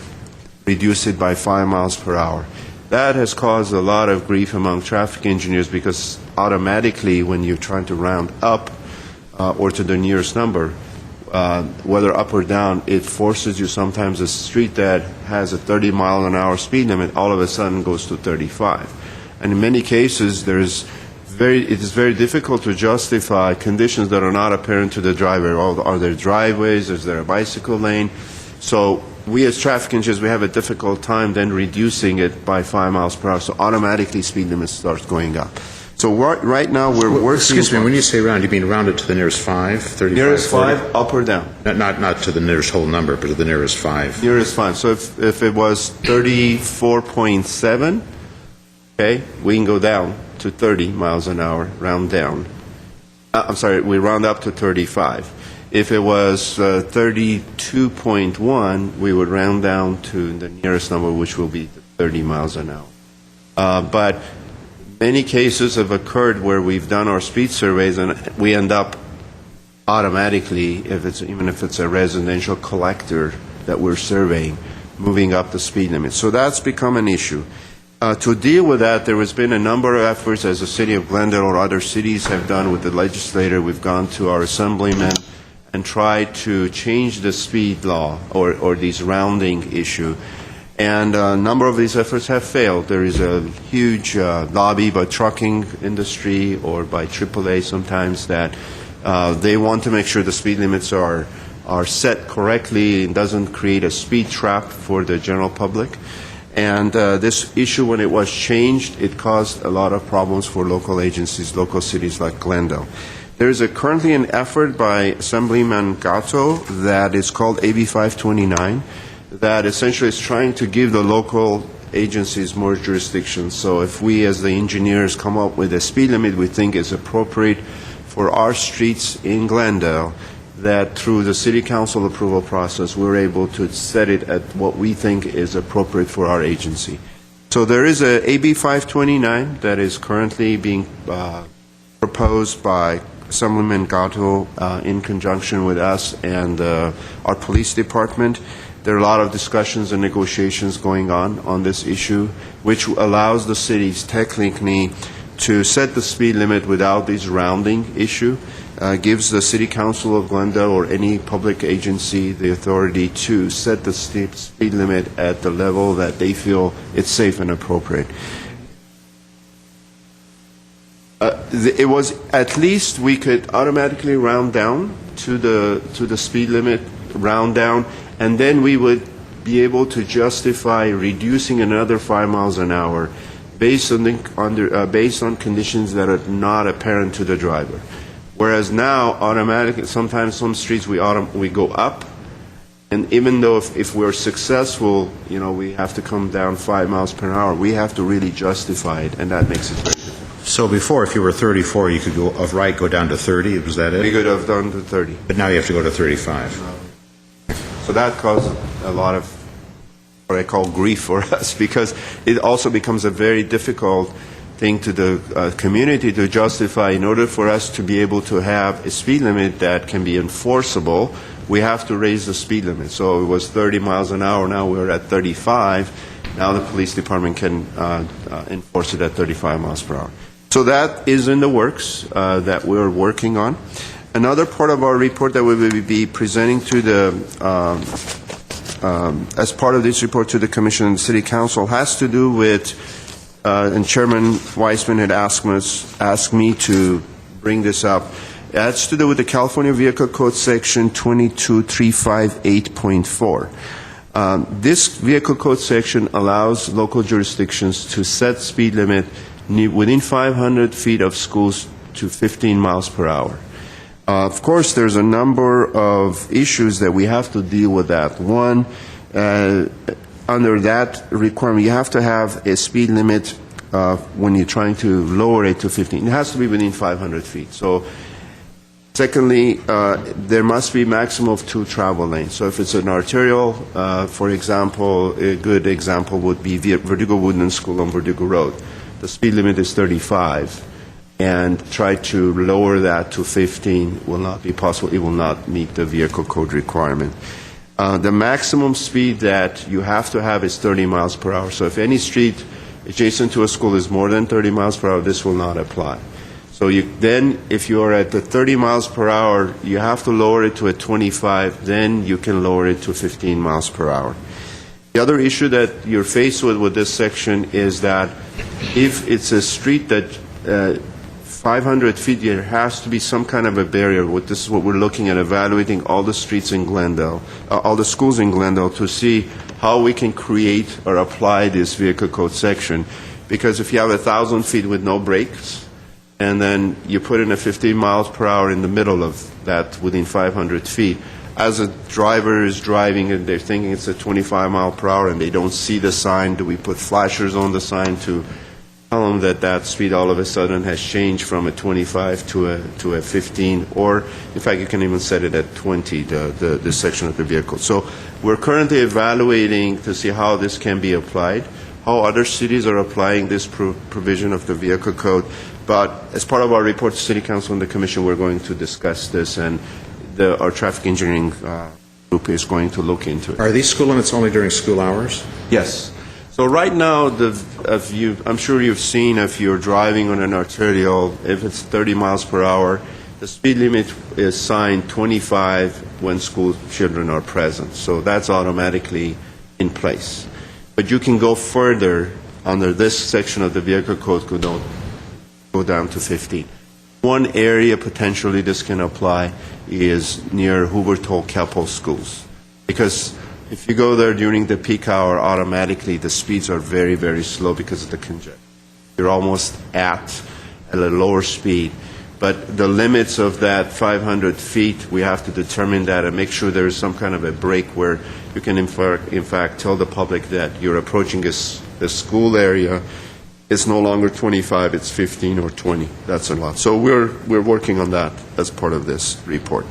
reduce it by 5 miles per hour. That has caused a lot of grief among traffic engineers because automatically when you're trying to round up or to the nearest number, whether up or down, it forces you sometimes a street that has a 30 mile an hour speed limit all of a sudden goes to 35. And in many cases, it is very difficult to justify conditions that are not apparent to the driver. Are there driveways? Is there a bicycle lane? So we as traffic engineers, we have a difficult time then reducing it by 5 miles per hour. So automatically speed limit starts going up. So right now we're working... Excuse me, when you say round, you mean round it to the nearest 5, 35, nearest 40? 5, up or down? Not to the nearest whole number, but to the nearest 5. Nearest 5. So if it was 34.7, okay, we can go down to 30 miles an hour, round down. We round up to 35. If it was 32.1, we would round down to the nearest number, which will be 30 miles an hour. But many cases have occurred where we've done our speed surveys and we end up automatically, even if it's a residential collector that we're surveying, moving up the speed limit. So that's become an issue. To deal with that, there has been a number of efforts, as the City of Glendale or other cities have done with the legislator. We've gone to our assemblymen and tried to change the speed law or these rounding issue. And a number of these efforts have failed. There is a huge lobby by trucking industry or by AAA sometimes that they want to make sure the speed limits are set correctly and doesn't create a speed trap for the general public. And this issue, when it was changed, it caused a lot of problems for local agencies, local cities like Glendale. There is currently an effort by Assemblyman Gatto that is called AB 529 that essentially is trying to give the local agencies more jurisdiction. So if we as the engineers come up with a speed limit we think is appropriate for our streets in Glendale, that through the City Council approval process we're able to set it at what we think is appropriate for our agency. So there is a AB 529 that is currently being proposed by Assemblyman Gatto in conjunction with us and our police department. There are a lot of discussions and negotiations going on this issue, which allows the cities technically to set the speed limit without this rounding issue, gives the City Council of Glendale or any public agency the authority to set the speed limit at the level that they feel it's safe and appropriate. It was at least we could automatically round down to the speed limit, round down, and then we would be able to justify reducing another 5 miles an hour based on conditions that are not apparent to the driver. Whereas now, automatically, sometimes some streets we go up, and even though if we're successful, we have to come down 5 miles per hour, we have to really justify it, and that makes it very difficult. So before, if you were 34, you could go down to 30, was that it? We could have done to 30. But now you have to go to 35. So that caused a lot of what I call grief for us, because it also becomes a very difficult thing to the community to justify. In order for us to be able to have a speed limit that can be enforceable, we have to raise the speed limit. So it was 30 miles an hour, now we're at 35. Now the police department can enforce it at 35 miles per hour. So that is in the works that we're working on. Another part of our report that we will be presenting to the as part of this report to the Commission and City Council has to do with, and Chairman Weissman had asked me to bring this up. It has to do with the California Vehicle Code Section 22358.4. This Vehicle Code section allows local jurisdictions to set speed limit within 500 feet of schools to 15 miles per hour. Of course, there's a number of issues that we have to deal with that. One, under that requirement, you have to have a speed limit when you're trying to lower it to 15. It has to be within 500 feet. So, secondly, there must be maximum of 2 travel lanes. So if it's an arterial, for example, a good example would be Verdugo Woodland School on Verdugo Road. The speed limit is 35, and try to lower that to 15 will not be possible. It will not meet the vehicle code requirement. The maximum speed that you have to have is 30 miles per hour. So if any street adjacent to a school is more than 30 miles per hour, this will not apply. So then, if you are at the 30 miles per hour, you have to lower it to a 25, then you can lower it to 15 miles per hour. The other issue that you're faced with this section is that if it's a street that 500 feet, there has to be some kind of a barrier. This is what we're looking at, evaluating all the streets in Glendale, all the schools in Glendale, to see how we can create or apply this vehicle code section. Because if you have 1,000 feet with no brakes, and then you put in a 15 miles per hour in the middle of that within 500 feet, as a driver is driving and they're thinking it's a 25 mile per hour and they don't see the sign, do we put flashers on the sign to tell them that that speed all of a sudden has changed from a 25 to a 15, or in fact you can even set it at 20, the section of the vehicle. So we're currently evaluating to see how this can be applied, how other cities are applying this provision of the vehicle code. But as part of our report to City Council and the Commission, we're going to discuss this, and our traffic engineering group is going to look into it. Are these school limits only during school hours? Yes. So right now, I'm sure you've seen, if you're driving on an arterial, if it's 30 miles per hour, the speed limit is signed 25 when school children are present. So that's automatically in place. But you can go further under this section of the vehicle code, go down to 15. One area potentially this can apply is near Hoover Toll Keppel schools. Because if you go there during the peak hour, automatically the speeds are very, very slow because of the congestion. You're almost at a lower speed. But the limits of that 500 feet, we have to determine that and make sure there is some kind of a break where you can in fact tell the public that you're approaching a school area. It's no longer 25, it's 15 or 20. That's a lot. So we're working on that as part of this report.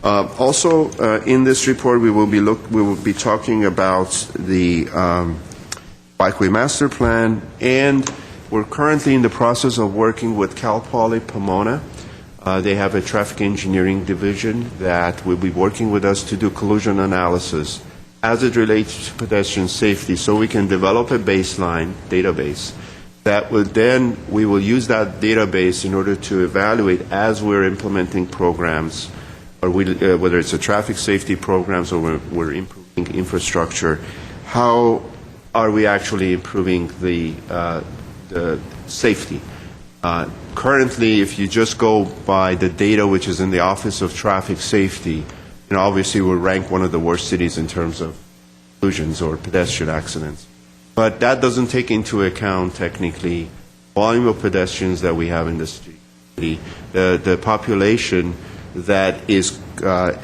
Also, in this report, we will be talking about the Bikeway Master Plan, and we're currently in the process of working with Cal Poly Pomona. They have a traffic engineering division that will be working with us to do collision analysis as it relates to pedestrian safety, so we can develop a baseline database that will then, we will use that database in order to evaluate as we're implementing programs, or whether it's a traffic safety programs or we're improving infrastructure, how are we actually improving the safety? Currently, if you just go by the data which is in the Office of Traffic Safety, obviously we're ranked one of the worst cities in terms of collisions or pedestrian accidents. But that doesn't take into account, technically, volume of pedestrians that we have in the city, the population that is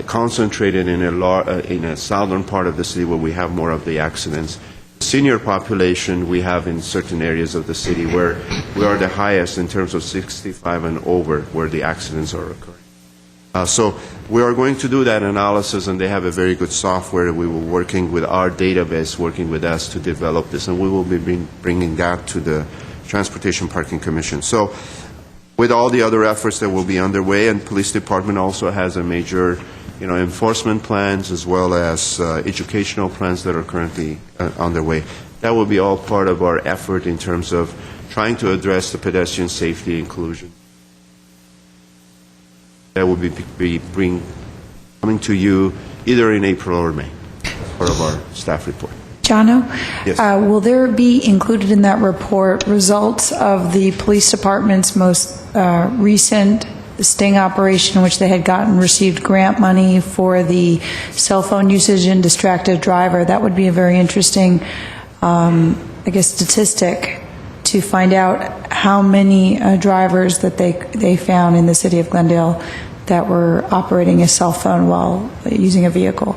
concentrated in a southern part of the city where we have more of the accidents. Senior population we have in certain areas of the city where we are the highest in terms of 65 and over where the accidents are occurring. So we are going to do that analysis, and they have a very good software. We will working with our database, working with us to develop this, and we will be bringing that to the Transportation Parking Commission. So with all the other efforts that will be underway, and Police Department also has a major enforcement plans as well as educational plans that are currently underway. That will be all part of our effort in terms of trying to address the pedestrian safety inclusion. That will be coming to you either in April or May. part of our staff report. Jono? Yes. Will there be included in that report results of the police department's most recent sting operation, in which they had received grant money for the cell phone usage and distracted driver? That would be a very interesting, statistic to find out how many drivers that they found in the city of Glendale that were operating a cell phone while using a vehicle.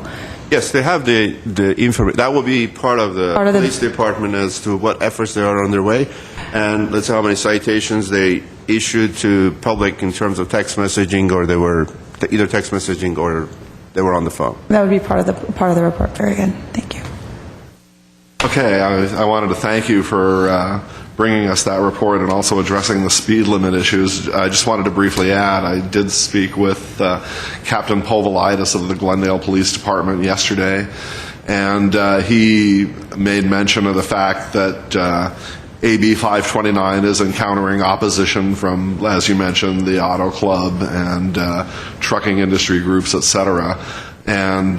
Yes, they have the information. That will be part of the police department as to what efforts they are underway, and let's say how many citations they issued to public in terms of text messaging, or they were either text messaging or they were on the phone. That would be part of the report. Very good. Thank you. Okay, I wanted to thank you for bringing us that report and also addressing the speed limit issues. I just wanted to briefly add, I did speak with Captain Povolitis of the Glendale Police Department yesterday, and he made mention of the fact that AB 529 is encountering opposition from, as you mentioned, the auto club and trucking industry groups, et cetera. And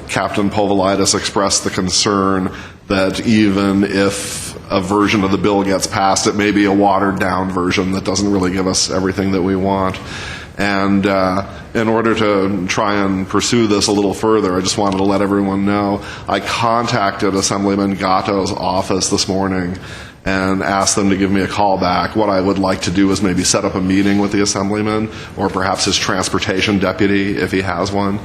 Captain Povolitis expressed the concern that even if a version of the bill gets passed, it may be a watered-down version that doesn't really give us everything that we want. And in order to try and pursue this a little further, I just wanted to let everyone know, I contacted Assemblyman Gatto's office this morning and asked them to give me a call back. What I would like to do is maybe set up a meeting with the Assemblyman, or perhaps his transportation deputy, if he has one,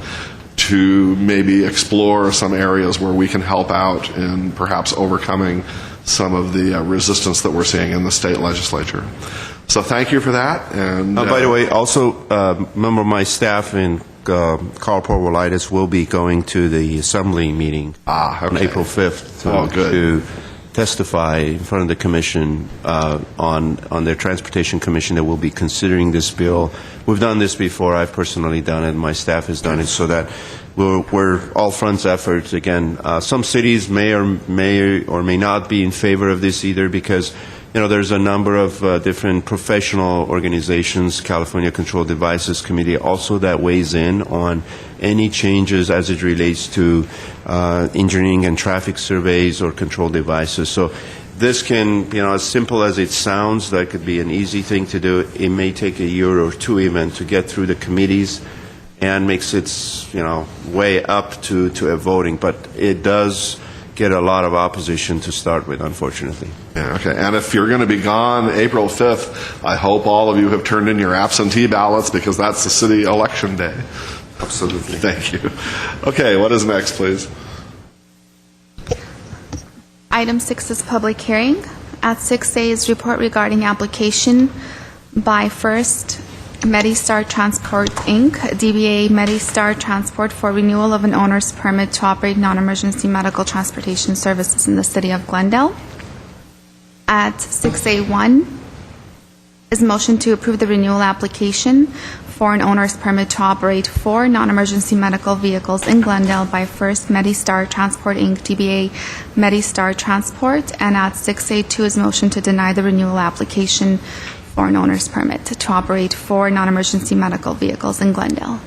to maybe explore some areas where we can help out in perhaps overcoming some of the resistance that we're seeing in the state legislature. So thank you for that. And by the way, also a member of my staff in Carl Povolitis will be going to the Assembly meeting on April 5th to testify in front of the Commission on their Transportation Commission that will be considering this bill. We've done this before. I've personally done it. My staff has done it, so that we're all fronts efforts. Again, some cities may or may not be in favor of this either, because there's a number of different professional organizations, California Controlled Devices Committee also, that weighs in on any changes as it relates to engineering and traffic surveys or controlled devices. So this can, as simple as it sounds, that could be an easy thing to do. It may take a year or two even to get through the committees and makes its, way up to a voting. But it does get a lot of opposition to start with, unfortunately. Yeah, okay. And if you're going to be gone April 5th, I hope all of you have turned in your absentee ballots, because that's the city election day. Absolutely. Thank you. Okay, what is next, please? Item 6 is public hearing. At 6A is report regarding application by First Medistar Transport, Inc., DBA Medistar Transport, for renewal of an owner's permit to operate non-emergency medical transportation services in the city of Glendale. At 6A1 is motion to approve the renewal application for an owner's permit to operate 4 non-emergency medical vehicles in Glendale by First Medistar Transport, Inc., DBA Medistar Transport. And at 6A2 is motion to deny the renewal application for an owner's permit to operate 4 non-emergency medical vehicles in Glendale.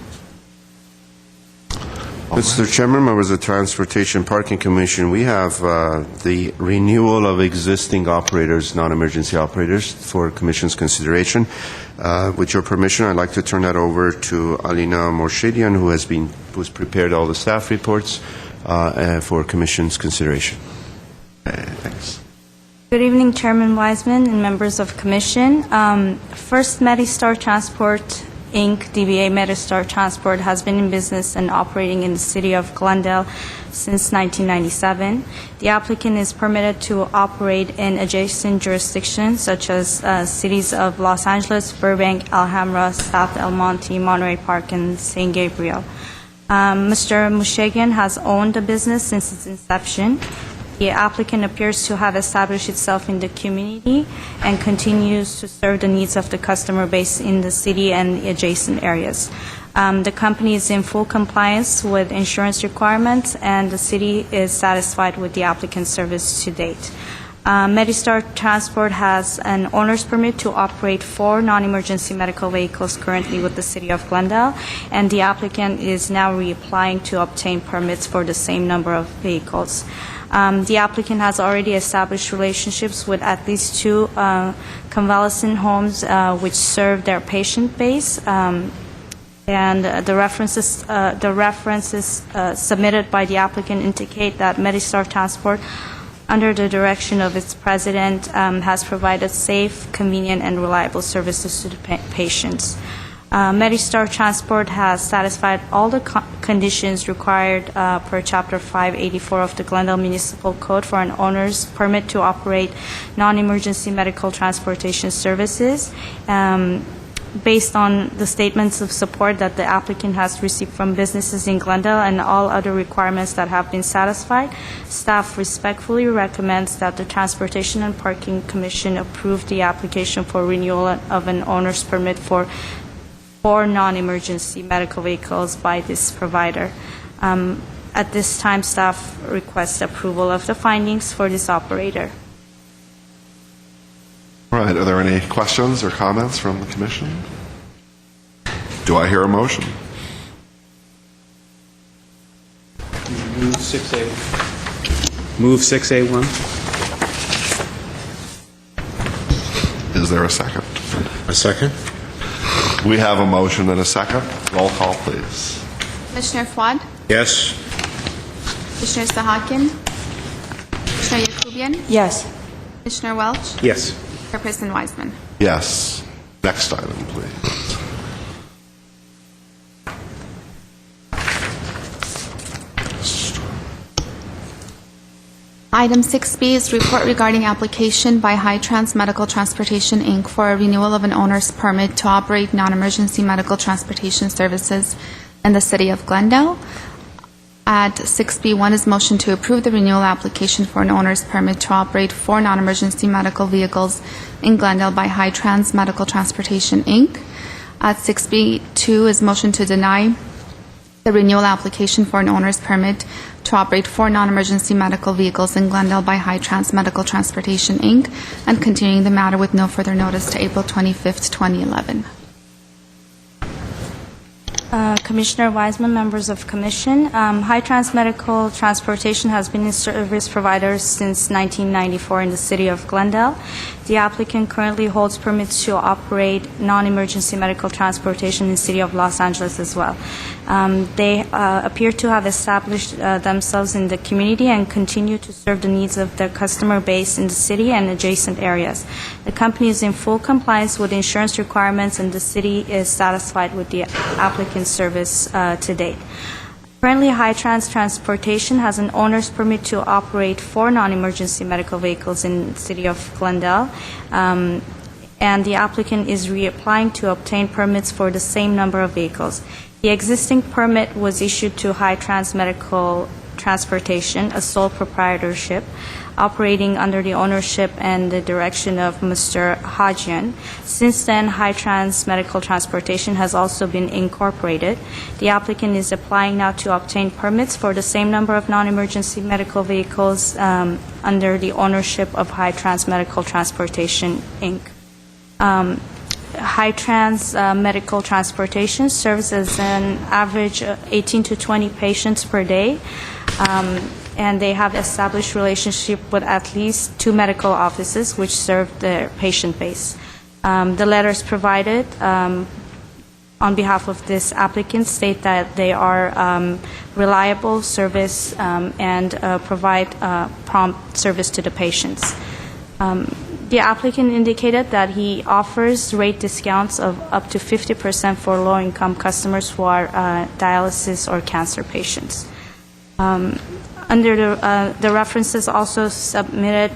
Mr. Chairman, members of the Transportation Parking Commission, we have the renewal of existing operators, non-emergency operators, for Commission's consideration. With your permission, I'd like to turn that over to Alina Morshedian, who's prepared all the staff reports for Commission's consideration. Thanks. Good evening, Chairman Wiseman and members of Commission. First Medistar Transport, Inc., DBA Medistar Transport, has been in business and operating in the city of Glendale since 1997. The applicant is permitted to operate in adjacent jurisdictions such as cities of Los Angeles, Burbank, Alhambra, South El Monte, Monterey Park, and San Gabriel. Mr. Mushegian has owned the business since its inception. The applicant appears to have established itself in the community and continues to serve the needs of the customer base in the city and the adjacent areas. The company is in full compliance with insurance requirements, and the city is satisfied with the applicant's service to date. Medistar Transport has an owner's permit to operate 4 non-emergency medical vehicles currently with the City of Glendale, and the applicant is now reapplying to obtain permits for the same number of vehicles. The applicant has already established relationships with at least 2 convalescent homes which serve their patient base, and the references submitted by the applicant indicate that Medistar Transport, under the direction of its president, has provided safe, convenient, and reliable services to the patients. Medistar Transport has satisfied all the conditions required per Chapter 584 of the Glendale Municipal Code for an owner's permit to operate non-emergency medical transportation services. Based on the statements of support that the applicant has received from businesses in Glendale and all other requirements that have been satisfied, staff respectfully recommends that the Transportation and Parking Commission approve the application for renewal of an owner's permit for 4 non-emergency medical vehicles by this provider. At this time, staff requests approval of the findings for this operator. All right, are there any questions or comments from the commission? Do I hear a motion? Move 6A. Move 6A1. Is there a second? A second? We have a motion and a second. Roll call, please. Commissioner Fuad? Yes. Commissioner Sahakian? Commissioner Yakubian? Yes. Commissioner Welch? Yes. Chairperson Wiseman? Yes. Next item, please. Item 6B is report regarding application by High Trans Medical Transportation, Inc. for a renewal of an owner's permit to operate non-emergency medical transportation services in the City of Glendale. At 6B1 is motion to approve the renewal application for an owner's permit to operate 4 non-emergency medical vehicles in Glendale by High Trans Medical Transportation, Inc. At 6B2 is motion to deny the renewal application for an owner's permit to operate 4 non-emergency medical vehicles in Glendale by High Trans Medical Transportation, Inc., and continuing the matter with no further notice to April 25th, 2011. Commissioner Wiseman, members of Commission, High Trans Medical Transportation has been a service provider since 1994 in the City of Glendale. The applicant currently holds permits to operate non-emergency medical transportation in the City of Los Angeles as well. They appear to have established themselves in the community and continue to serve the needs of their customer base in the city and adjacent areas. The company is in full compliance with insurance requirements, and the city is satisfied with the applicant's service to date. Currently, High Trans Transportation has an owner's permit to operate 4 non-emergency medical vehicles in the City of Glendale, and the applicant is reapplying to obtain permits for the same number of vehicles. The existing permit was issued to High Trans Medical Transportation, a sole proprietorship, operating under the ownership and the direction of Mr. Hajian. Since then, High Trans Medical Transportation has also been incorporated. The applicant is applying now to obtain permits for the same number of non-emergency medical vehicles under the ownership of High Trans Medical Transportation, Inc. High Trans Medical Transportation serves as an average 18 to 20 patients per day, and they have established relationship with at least 2 medical offices which serve their patient base. The letters provided on behalf of this applicant state that they are reliable service and provide prompt service to the patients. The applicant indicated that he offers rate discounts of up to 50% for low-income customers who are dialysis or cancer patients. Under the references also submitted,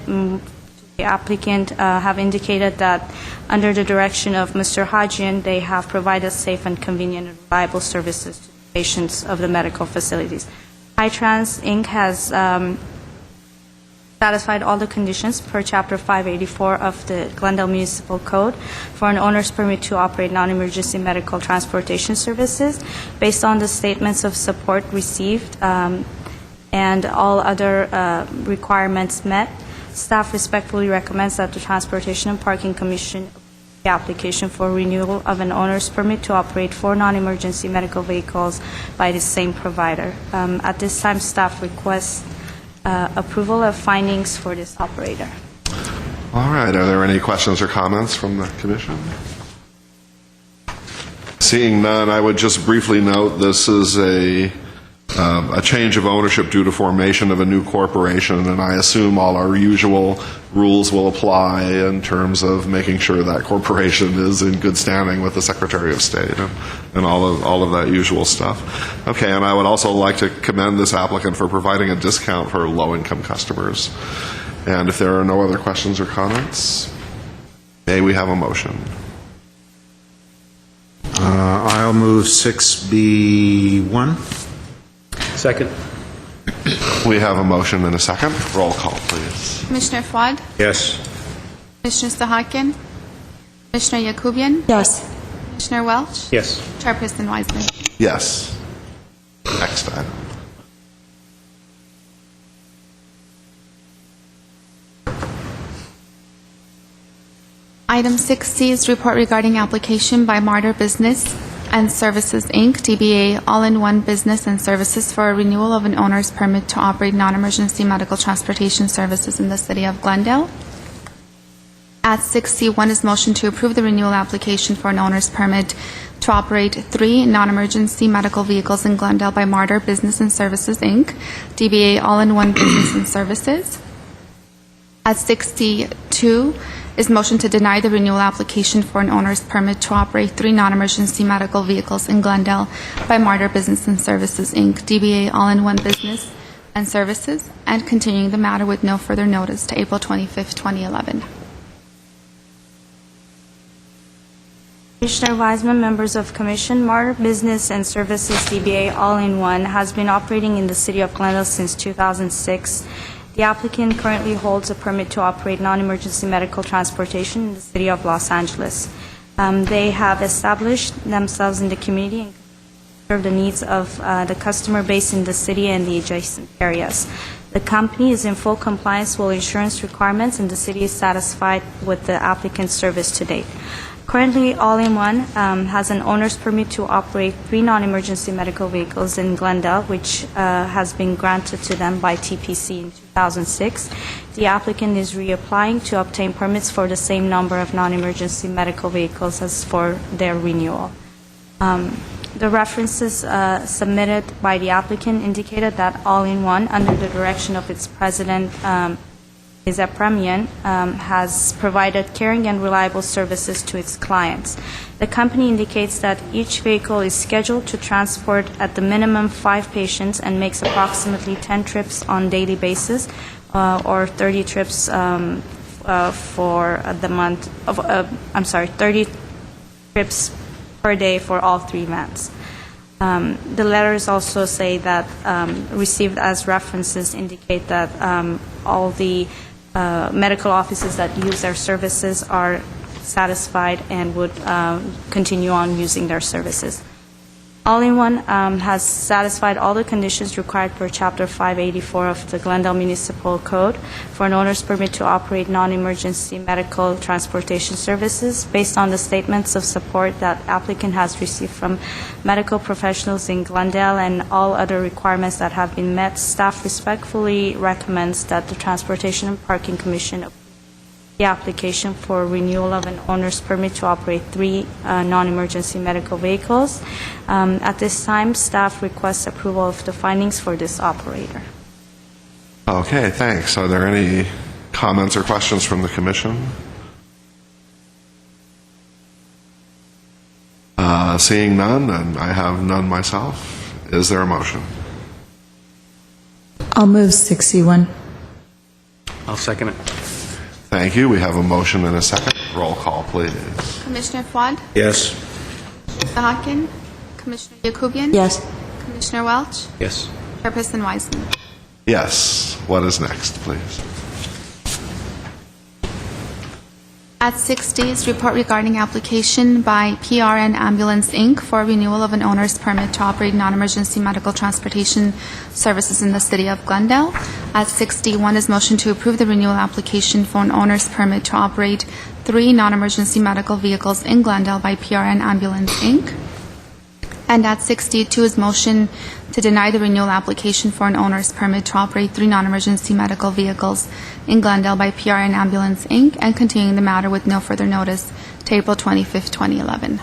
the applicant have indicated that under the direction of Mr. Hajian, they have provided safe and convenient and reliable services to patients of the medical facilities. High Trans Inc. has satisfied all the conditions per Chapter 584 of the Glendale Municipal Code for an owner's permit to operate non-emergency medical transportation services. Based on the statements of support received and all other requirements met, Staff respectfully recommends that the Transportation and Parking Commission approve the application for renewal of an owner's permit to operate 4 non-emergency medical vehicles by the same provider. At this time, staff requests approval of findings for this operator. All right, are there any questions or comments from the commission? Seeing none, I would just briefly note this is a change of ownership due to formation of a new corporation, and I assume all our usual rules will apply in terms of making sure that corporation is in good standing with the Secretary of State and all of that usual stuff. Okay, and I would also like to commend this applicant for providing a discount for low-income customers. And if there are no other questions or comments, may we have a motion? I'll move 6B1. Second. We have a motion and a second. Roll call, please. Commissioner Fwad, Yes. Commissioner Sahakian, Commissioner Yakubian, Yes. Commissioner Welch, Yes. Chairperson Wiseman. Yes. Next item. Item 6C is report regarding application by Martyr Business and Services, Inc., DBA All-in-One Business and Services for a renewal of an owner's permit to operate non-emergency medical transportation services in the city of Glendale. At 6C1 is motion to approve the renewal application for an owner's permit to operate 3 non-emergency medical vehicles in Glendale by Martyr Business and Services, Inc., DBA All-in-One Business and Services. At 6C2 is motion to deny the renewal application for an owner's permit to operate 3 non-emergency medical vehicles in Glendale by Martyr Business and Services, Inc., DBA All-in-One Business and Services, and continuing the matter with no further notice to April 25, 2011. Commissioner Wiseman, members of Commission, Martyr Business and Services DBA All-in-One has been operating in the city of Glendale since 2006. The applicant currently holds a permit to operate non-emergency medical transportation in the city of Los Angeles. They have established themselves in the community and serve the needs of the customer base in the city and the adjacent areas. The company is in full compliance with insurance requirements, and the city is satisfied with the applicant's service to date. Currently, All-in-One has an owner's permit to operate 3 non-emergency medical vehicles in Glendale, which has been granted to them by TPC in 2006. The applicant is reapplying to obtain permits for the same number of non-emergency medical vehicles as for their renewal. The references submitted by the applicant indicated that All-in-One, under the direction of its president, Ms. Apramian, has provided caring and reliable services to its clients. The company indicates that each vehicle is scheduled to transport at the minimum 5 patients and makes approximately 10 trips on daily basis, or 30 trips for the month of, 30 trips per day for all 3 vans. The letters also say that received as references indicate that all the medical offices that use their services are satisfied and would continue on using their services. All-in-One has satisfied all the conditions required per Chapter 584 of the Glendale Municipal Code for an owner's permit to operate non-emergency medical transportation services. Based on the statements of support that applicant has received from medical professionals in Glendale and all other requirements that have been met, staff respectfully recommends that the Transportation and Parking Commission approve the application for renewal of an owner's permit to operate 3 non-emergency medical vehicles. At this time, staff requests approval of the findings for this operator. Okay, thanks. Are there any comments or questions from the commission? Seeing none, and I have none myself, is there a motion? I'll move 6C1. I'll second it. Thank you. We have a motion and a second. Roll call, please. Commissioner Fwad, Yes. Sahakian, Commissioner Yakubian, Yes. Commissioner Welch, Yes. Chairperson Wiseman. Yes. What is next, please? At 6D is report regarding application by PRN Ambulance, Inc. for renewal of an owner's permit to operate non-emergency medical transportation services in the city of Glendale. At 6D1 is motion to approve the renewal application for an owner's permit to operate 3 non-emergency medical vehicles in Glendale by PRN Ambulance, Inc. And at 6D2 is motion to deny the renewal application for an owner's permit to operate 3 non-emergency medical vehicles in Glendale by PRN Ambulance, Inc., and continuing the matter with no further notice to April 25th, 2011.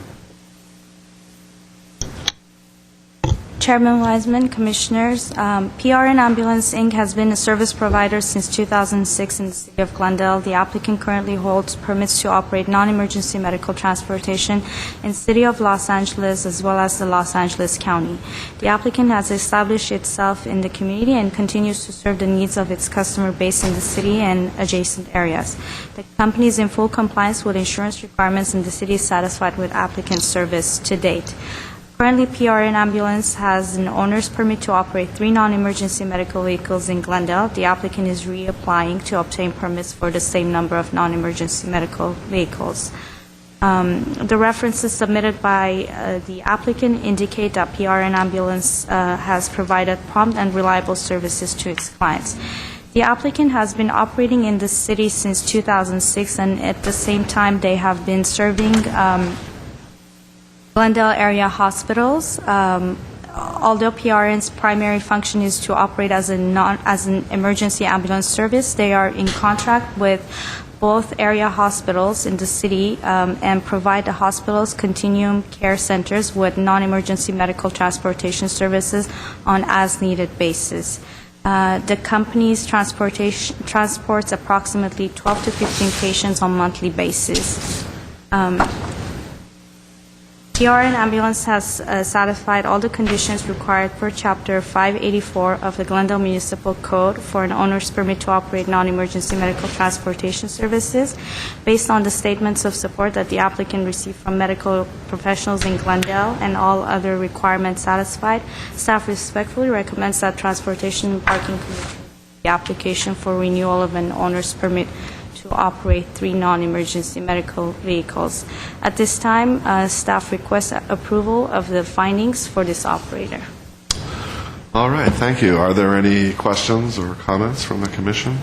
Chairman Wiseman, Commissioners, PRN Ambulance, Inc. has been a service provider since 2006 in the city of Glendale. The applicant currently holds permits to operate non-emergency medical transportation in the city of Los Angeles as well as the Los Angeles County. The applicant has established itself in the community and continues to serve the needs of its customer base in the city and adjacent areas. The company is in full compliance with insurance requirements and the city is satisfied with applicant service to date. Currently, PRN Ambulance has an owner's permit to operate 3 non-emergency medical vehicles in Glendale. The applicant is reapplying to obtain permits for the same number of non-emergency medical vehicles. The references submitted by the applicant indicate that PRN Ambulance has provided prompt and reliable services to its clients. The applicant has been operating in the city since 2006, and at the same time, they have been serving Glendale area hospitals. Although PRN's primary function is to operate as an emergency ambulance service, they are in contract with both area hospitals in the city and provide the hospitals continuum care centers with non-emergency medical transportation services on as-needed basis. The company's transports approximately 12 to 15 patients on a monthly basis. PRN Ambulance has satisfied all the conditions required per Chapter 584 of the Glendale Municipal Code for an owner's permit to operate non-emergency medical transportation services. Based on the statements of support that the applicant received from medical professionals in Glendale and all other requirements satisfied, staff respectfully recommends that Transportation and Parking Commission the application for renewal of an owner's permit to operate 3 non-emergency medical vehicles. At this time, staff requests approval of the findings for this operator. All right, thank you. Are there any questions or comments from the commission?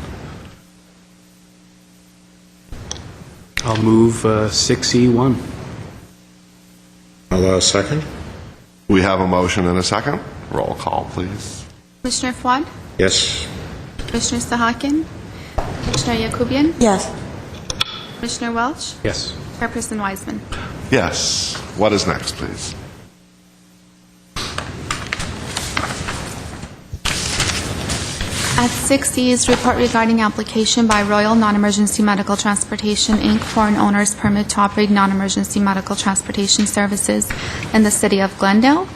I'll move 6E1. Allow a second? We have a motion and a second. Roll call, please. Commissioner Fuad? Yes. Commissioner Sahakian? Commissioner Yakubian? Yes. Commissioner Welch? Yes. Chairperson Wiseman? Yes. What is next, please? At 6E is report regarding application by Royal Non-Emergency Medical Transportation, Inc. for an owner's permit to operate non-emergency medical transportation services in the city of Glendale.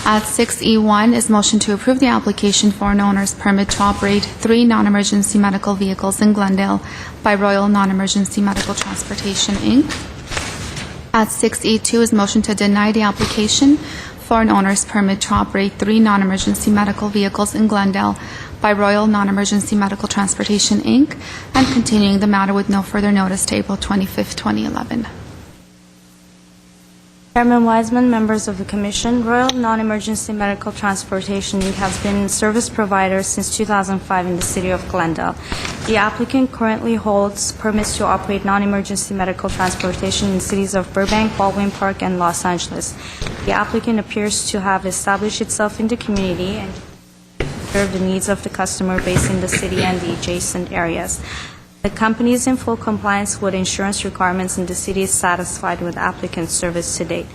At 6E1 is motion to approve the application for an owner's permit to operate 3 non-emergency medical vehicles in Glendale by Royal Non-Emergency Medical Transportation, Inc. At 6E2 is motion to deny the application for an owner's permit to operate 3 non-emergency medical vehicles in Glendale by Royal Non-Emergency Medical Transportation, Inc., and continuing the matter with no further notice to April 25th, 2011. Chairman Wiseman, members of the Commission, Royal Non-Emergency Medical Transportation, Inc. has been a service provider since 2005 in the city of Glendale. The applicant currently holds permits to operate non-emergency medical transportation in cities of Burbank, Baldwin Park, and Los Angeles. The applicant appears to have established itself in the community and serve the needs of the customer base in the city and the adjacent areas. The company is in full compliance with insurance requirements and the city is satisfied with applicant service to date.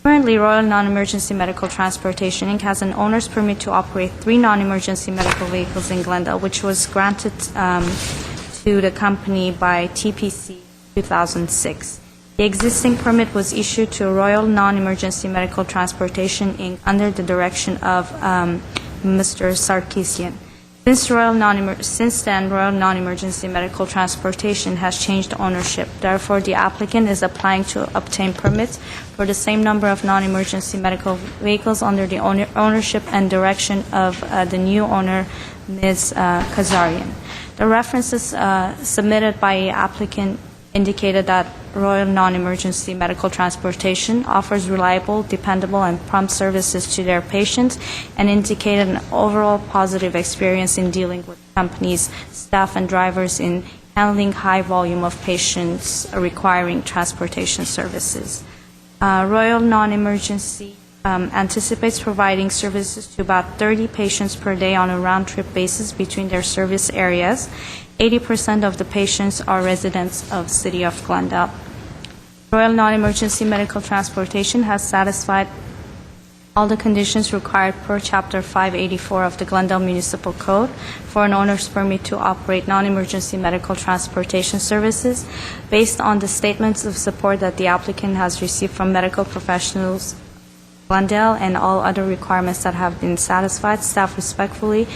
Currently, Royal Non-Emergency Medical Transportation, Inc. has an owner's permit to operate 3 non-emergency medical vehicles in Glendale, which was granted to the company by TPC 2006. The existing permit was issued to Royal Non-Emergency Medical Transportation, Inc. under the direction of Mr. Sarkisian. Since then, Royal Non-Emergency Medical Transportation has changed ownership. Therefore, the applicant is applying to obtain permits for the same number of non-emergency medical vehicles under the ownership and direction of the new owner, Ms. Kazarian. The references submitted by applicant indicated that Royal Non-Emergency Medical Transportation offers reliable, dependable, and prompt services to their patients, and indicated an overall positive experience in dealing with companies, staff, and drivers in handling high volume of patients requiring transportation services. Royal Non-Emergency anticipates providing services to about 30 patients per day on a round-trip basis between their service areas. 80% of the patients are residents of the City of Glendale. Royal Non-Emergency Medical Transportation has satisfied all the conditions required per Chapter 584 of the Glendale Municipal Code for an owner's permit to operate non-emergency medical transportation services. Based on the statements of support that the applicant has received from medical professionals Glendale and all other requirements that have been satisfied, staff respectfully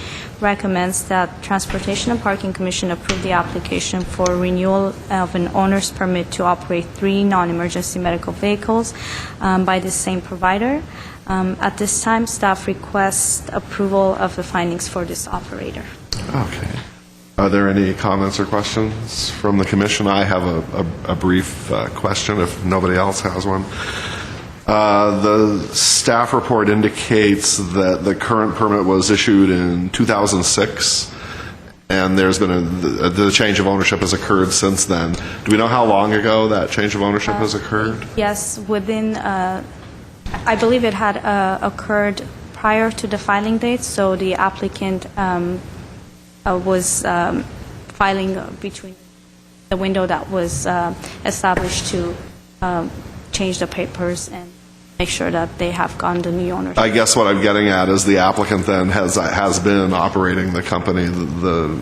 recommends that Transportation and Parking Commission approve the application for renewal of an owner's permit to operate 3 non-emergency medical vehicles by the same provider. At this time, staff requests approval of the findings for this operator. Okay. Are there any comments or questions from the commission? I have a brief question if nobody else has one. The staff report indicates that the current permit was issued in 2006, and there's been the change of ownership has occurred since then. Do we know how long ago that change of ownership has occurred? Yes, within, I believe it had occurred prior to the filing date, so the applicant was filing between the window that was established to change the papers and make sure that they have gotten the new ownership. I guess what I'm getting at is the applicant then has been operating the company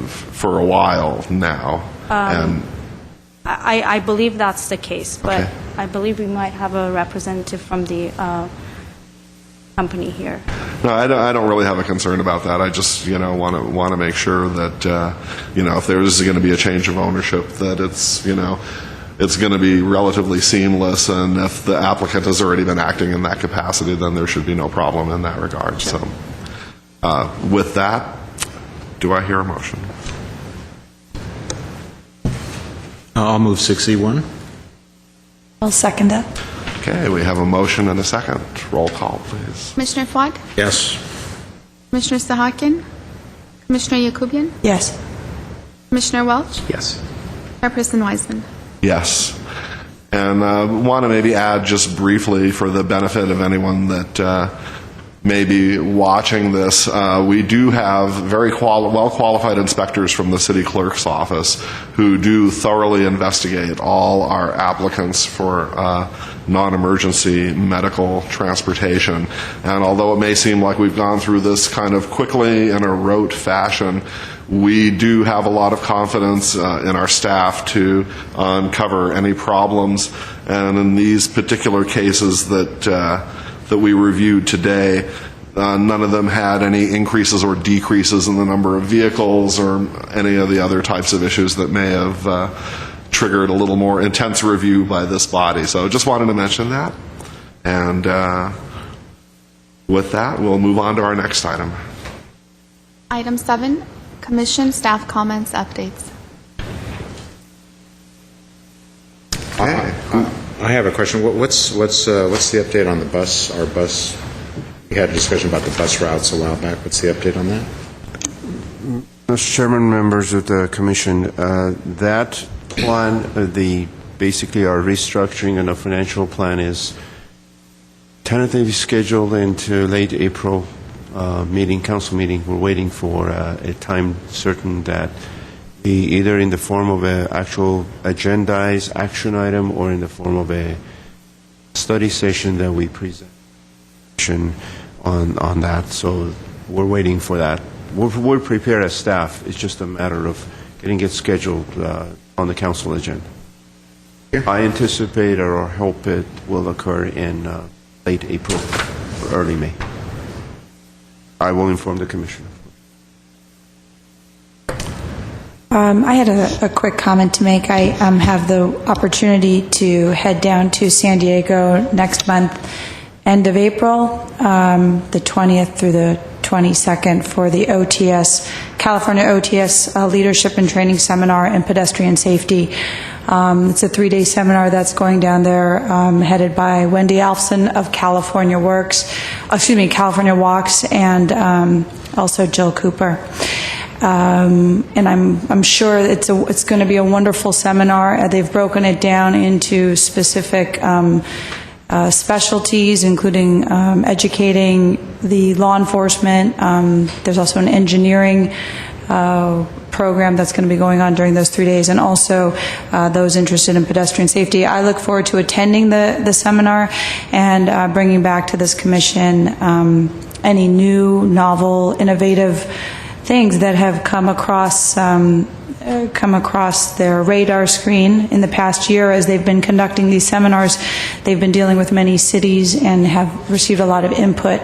for a while now. And I believe that's the case, but Okay. I believe we might have a representative from the company here. no, I don't really have a concern about that. I just want to make sure that if there's going to be a change of ownership, that it's going to be relatively seamless, and if the applicant has already been acting in that capacity, then there should be no problem in that regard. Sure. So, with that, do I hear a motion? I'll move 6E1. I'll second that. Okay, we have a motion and a second. Roll call, please. Commissioner Fwad? Yes. Commissioner Sahakian? Commissioner Yakubian? Yes. Commissioner Welch? Yes. Chairperson Wiseman? Yes. And want to maybe add just briefly for the benefit of anyone that may be watching this, we do have very well-qualified inspectors from the city clerk's office who do thoroughly investigate all our applicants for non-emergency medical transportation. And although it may seem like we've gone through this kind of quickly in a rote fashion, we do have a lot of confidence in our staff to uncover any problems. And in these particular cases that we reviewed today, none of them had any increases or decreases in the number of vehicles or any of the other types of issues that may have triggered a little more intense review by this body. So just wanted to mention that. And with that, we'll move on to our next item. Item 7, Commission Staff Comments Updates. Okay. I have a question. What's the update on the bus? Our bus. We had a discussion about the bus routes a while back. What's the update on that? Mr. Chairman, members of the commission, that plan, basically our restructuring and the financial plan is tentatively scheduled into late April council meeting. We're waiting for a time certain that be either in the form of an actual agendized action item or in the form of a study session that we present on that. So we're waiting for that. We're prepared as staff. It's just a matter of getting it scheduled on the council agenda. I anticipate or hope it will occur in late April or early May. I will inform the commission. I had a quick comment to make. I have the opportunity to head down to San Diego next month, end of April, the 20th through the 22nd for the OTS, California OTS Leadership and Training Seminar and Pedestrian Safety. It's a 3-day seminar that's going down there, headed by Wendy Alfson of California Walks, and also Jill Cooper. And I'm sure it's going to be a wonderful seminar. They've broken it down into specific specialties, including educating the law enforcement. There's also an engineering program that's going to be going on during those 3 days, and also those interested in pedestrian safety. I look forward to attending the seminar and bringing back to this commission any new, novel, innovative things that have come across their radar screen in the past year as they've been conducting these seminars. They've been dealing with many cities and have received a lot of input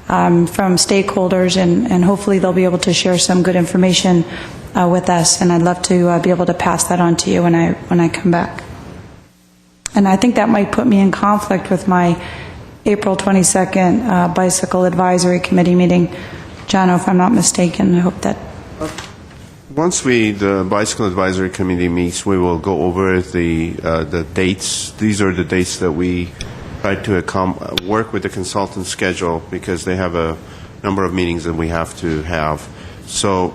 from stakeholders, and hopefully they'll be able to share some good information with us, and I'd love to be able to pass that on to you when I come back. And I think that might put me in conflict with my April 22nd Bicycle Advisory Committee meeting. John, if I'm not mistaken, I hope that... Once the Bicycle Advisory Committee meets, we will go over the dates. These are the dates that we try to work with the consultant schedule, because they have a number of meetings that we have to have. So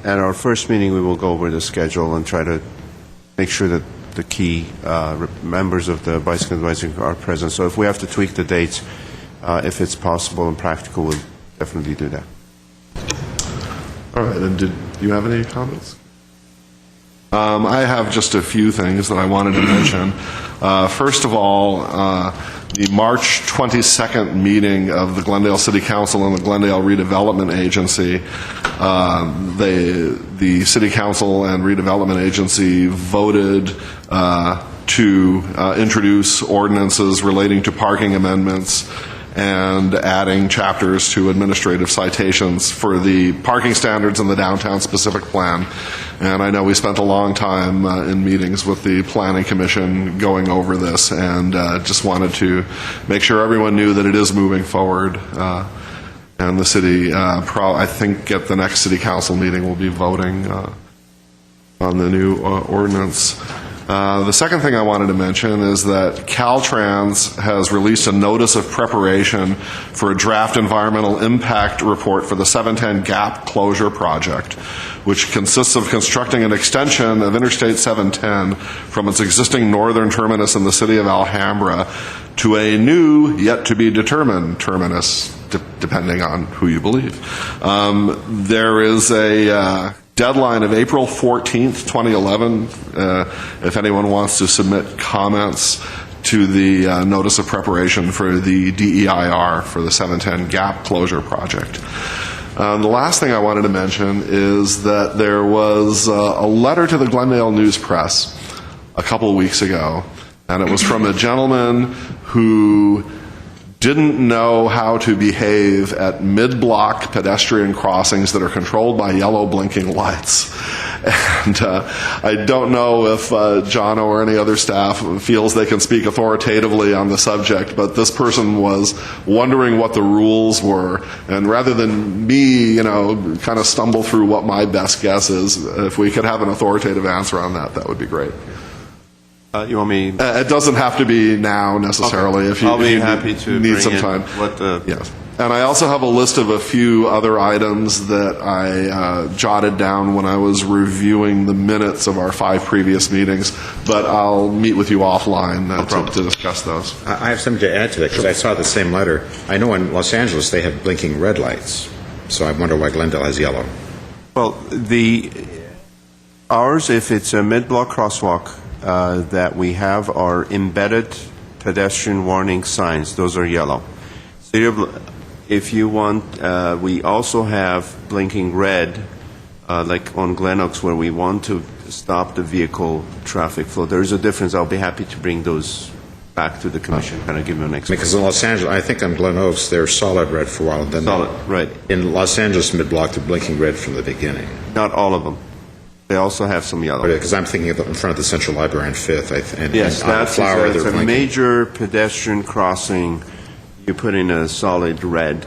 at our first meeting, we will go over the schedule and try to make sure that the key members of the Bicycle Advisory are present. So if we have to tweak the dates, if it's possible and practical, we'll definitely do that. All right, and did you have any comments? I have just a few things that I wanted to mention. First of all, the March 22nd meeting of the Glendale City Council and the Glendale Redevelopment Agency, the City Council and Redevelopment Agency voted to introduce ordinances relating to parking amendments and adding chapters to administrative citations for the parking standards in the downtown specific plan. And I know we spent a long time in meetings with the Planning Commission going over this, and just wanted to make sure everyone knew that it is moving forward. And the city, I think at the next City Council meeting, will be voting on the new ordinance. The second thing I wanted to mention is that Caltrans has released a notice of preparation for a draft environmental impact report for the 710 Gap Closure Project, which consists of constructing an extension of Interstate 710 from its existing northern terminus in the city of Alhambra to a new, yet-to-be-determined terminus, depending on who you believe. There is a deadline of April 14th, 2011, if anyone wants to submit comments to the notice of preparation for the DEIR for the 710 Gap Closure Project. The last thing I wanted to mention is that there was a letter to the Glendale News Press a couple of weeks ago, and it was from a gentleman who didn't know how to behave at mid-block pedestrian crossings that are controlled by yellow blinking lights. And I don't know if John or any other staff feels they can speak authoritatively on the subject, but this person was wondering what the rules were. And rather than me, kind of stumble through what my best guess is, if we could have an authoritative answer on that, that would be great. You want me? It doesn't have to be now necessarily. Okay. If you, I'll be if you happy to need bring some in time. Yes. And I also have a list of a few other items that I jotted down when I was reviewing the minutes of our 5 previous meetings, but I'll meet with you offline to discuss those. I have something to add to that, because I saw the same letter. I know in Los Angeles they have blinking red lights, so I wonder why Glendale has yellow. Well, ours, if it's a mid-block crosswalk, that we have are embedded pedestrian warning signs. Those are yellow. If you want, we also have blinking red, like on Glen Oaks, where we want to stop the vehicle traffic flow. There is a difference. I'll be happy to bring those back to the commission, kind of give you an explanation. Because in Los Angeles, I think on Glen Oaks, they're solid red for a while. Then right. In Los Angeles mid-block, they're blinking red from the beginning. Not all of them. They also have some yellow. Because I'm thinking of in front of the Central Library on 5th. Yes, that's a major pedestrian crossing. You put in a solid red,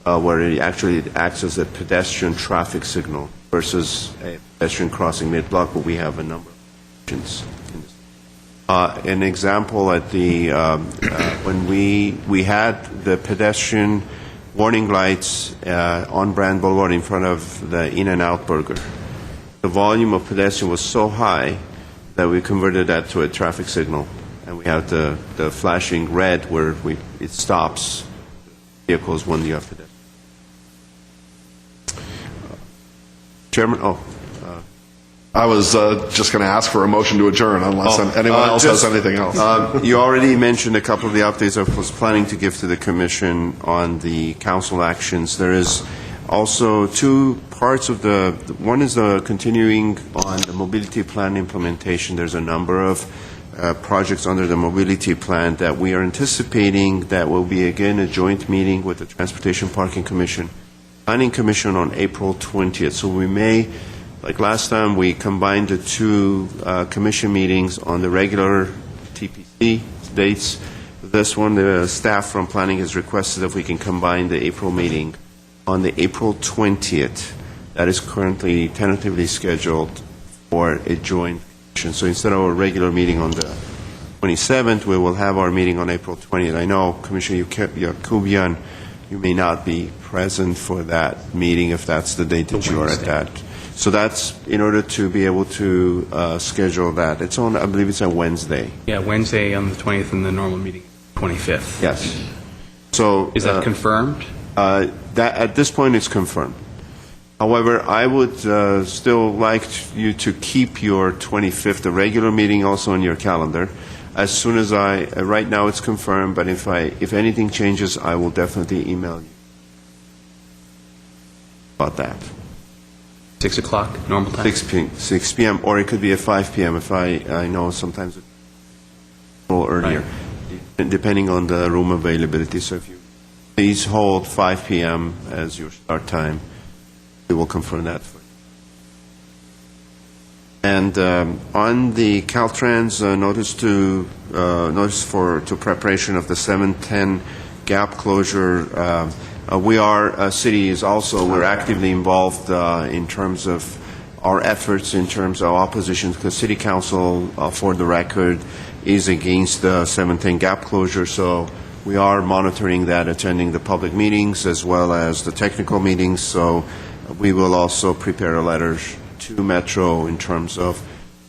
where it actually acts as a pedestrian traffic signal versus a pedestrian crossing mid-block, where we have a number. An example at the when we had the pedestrian warning lights on Brand Boulevard in front of the In-N-Out Burger. The volume of pedestrian was so high that we converted that to a traffic signal, and we have the flashing red where it stops vehicles when you have pedestrian. Chairman, I was just going to ask for a motion to adjourn unless anyone else has anything else. You already mentioned a couple of the updates I was planning to give to the Commission on the council actions. There is also two parts of one is the continuing on the mobility plan implementation. There's a number of projects under the mobility plan that we are anticipating that will be again a joint meeting with the Transportation Parking Commission, Planning Commission on April 20th. So we may, like last time, we combined the two commission meetings on the regular TPC dates. This one, the staff from planning has requested if we can combine the April meeting on the April 20th. That is currently tentatively scheduled for a joint commission. So instead of a regular meeting on the 27th, we will have our meeting on April 20th. I know, Commissioner Yakubian, you may not be present for that meeting if that's the date that you are at that. So that's in order to be able to schedule that. It's on, I believe it's a Wednesday. Yeah, Wednesday on the 20th and the normal meeting 25th. Yes. So Is that confirmed? That at this point it's confirmed. However, I would still like you to keep your 25th, the regular meeting, also on your calendar. As soon as right now it's confirmed, but if anything changes, I will definitely email you about that. 6 o'clock, normal time? 6 p.m., or it could be at 5 p.m. if I know sometimes it's a little earlier, depending on the room availability. So if you please hold 5 p.m. as your start time, we will confirm that for you. And on the Caltrans notice to preparation of the 710 gap closure, we're actively involved in terms of our efforts, in terms of opposition, because City Council, for the record, is against the 710 gap closure, so we are monitoring that, attending the public meetings as well as the technical meetings, so we will also prepare a letter to Metro in terms of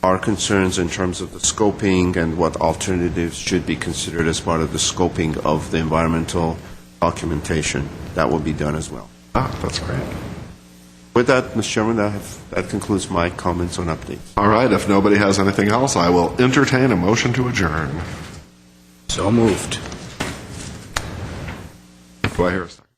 our concerns in terms of the scoping and what alternatives should be considered as part of the scoping of the environmental documentation. That will be done as well. That's great. With that, Mr. Chairman, that concludes my comments on updates. All right. If nobody has anything else, I will entertain a motion to adjourn. So moved. Do I hear a second?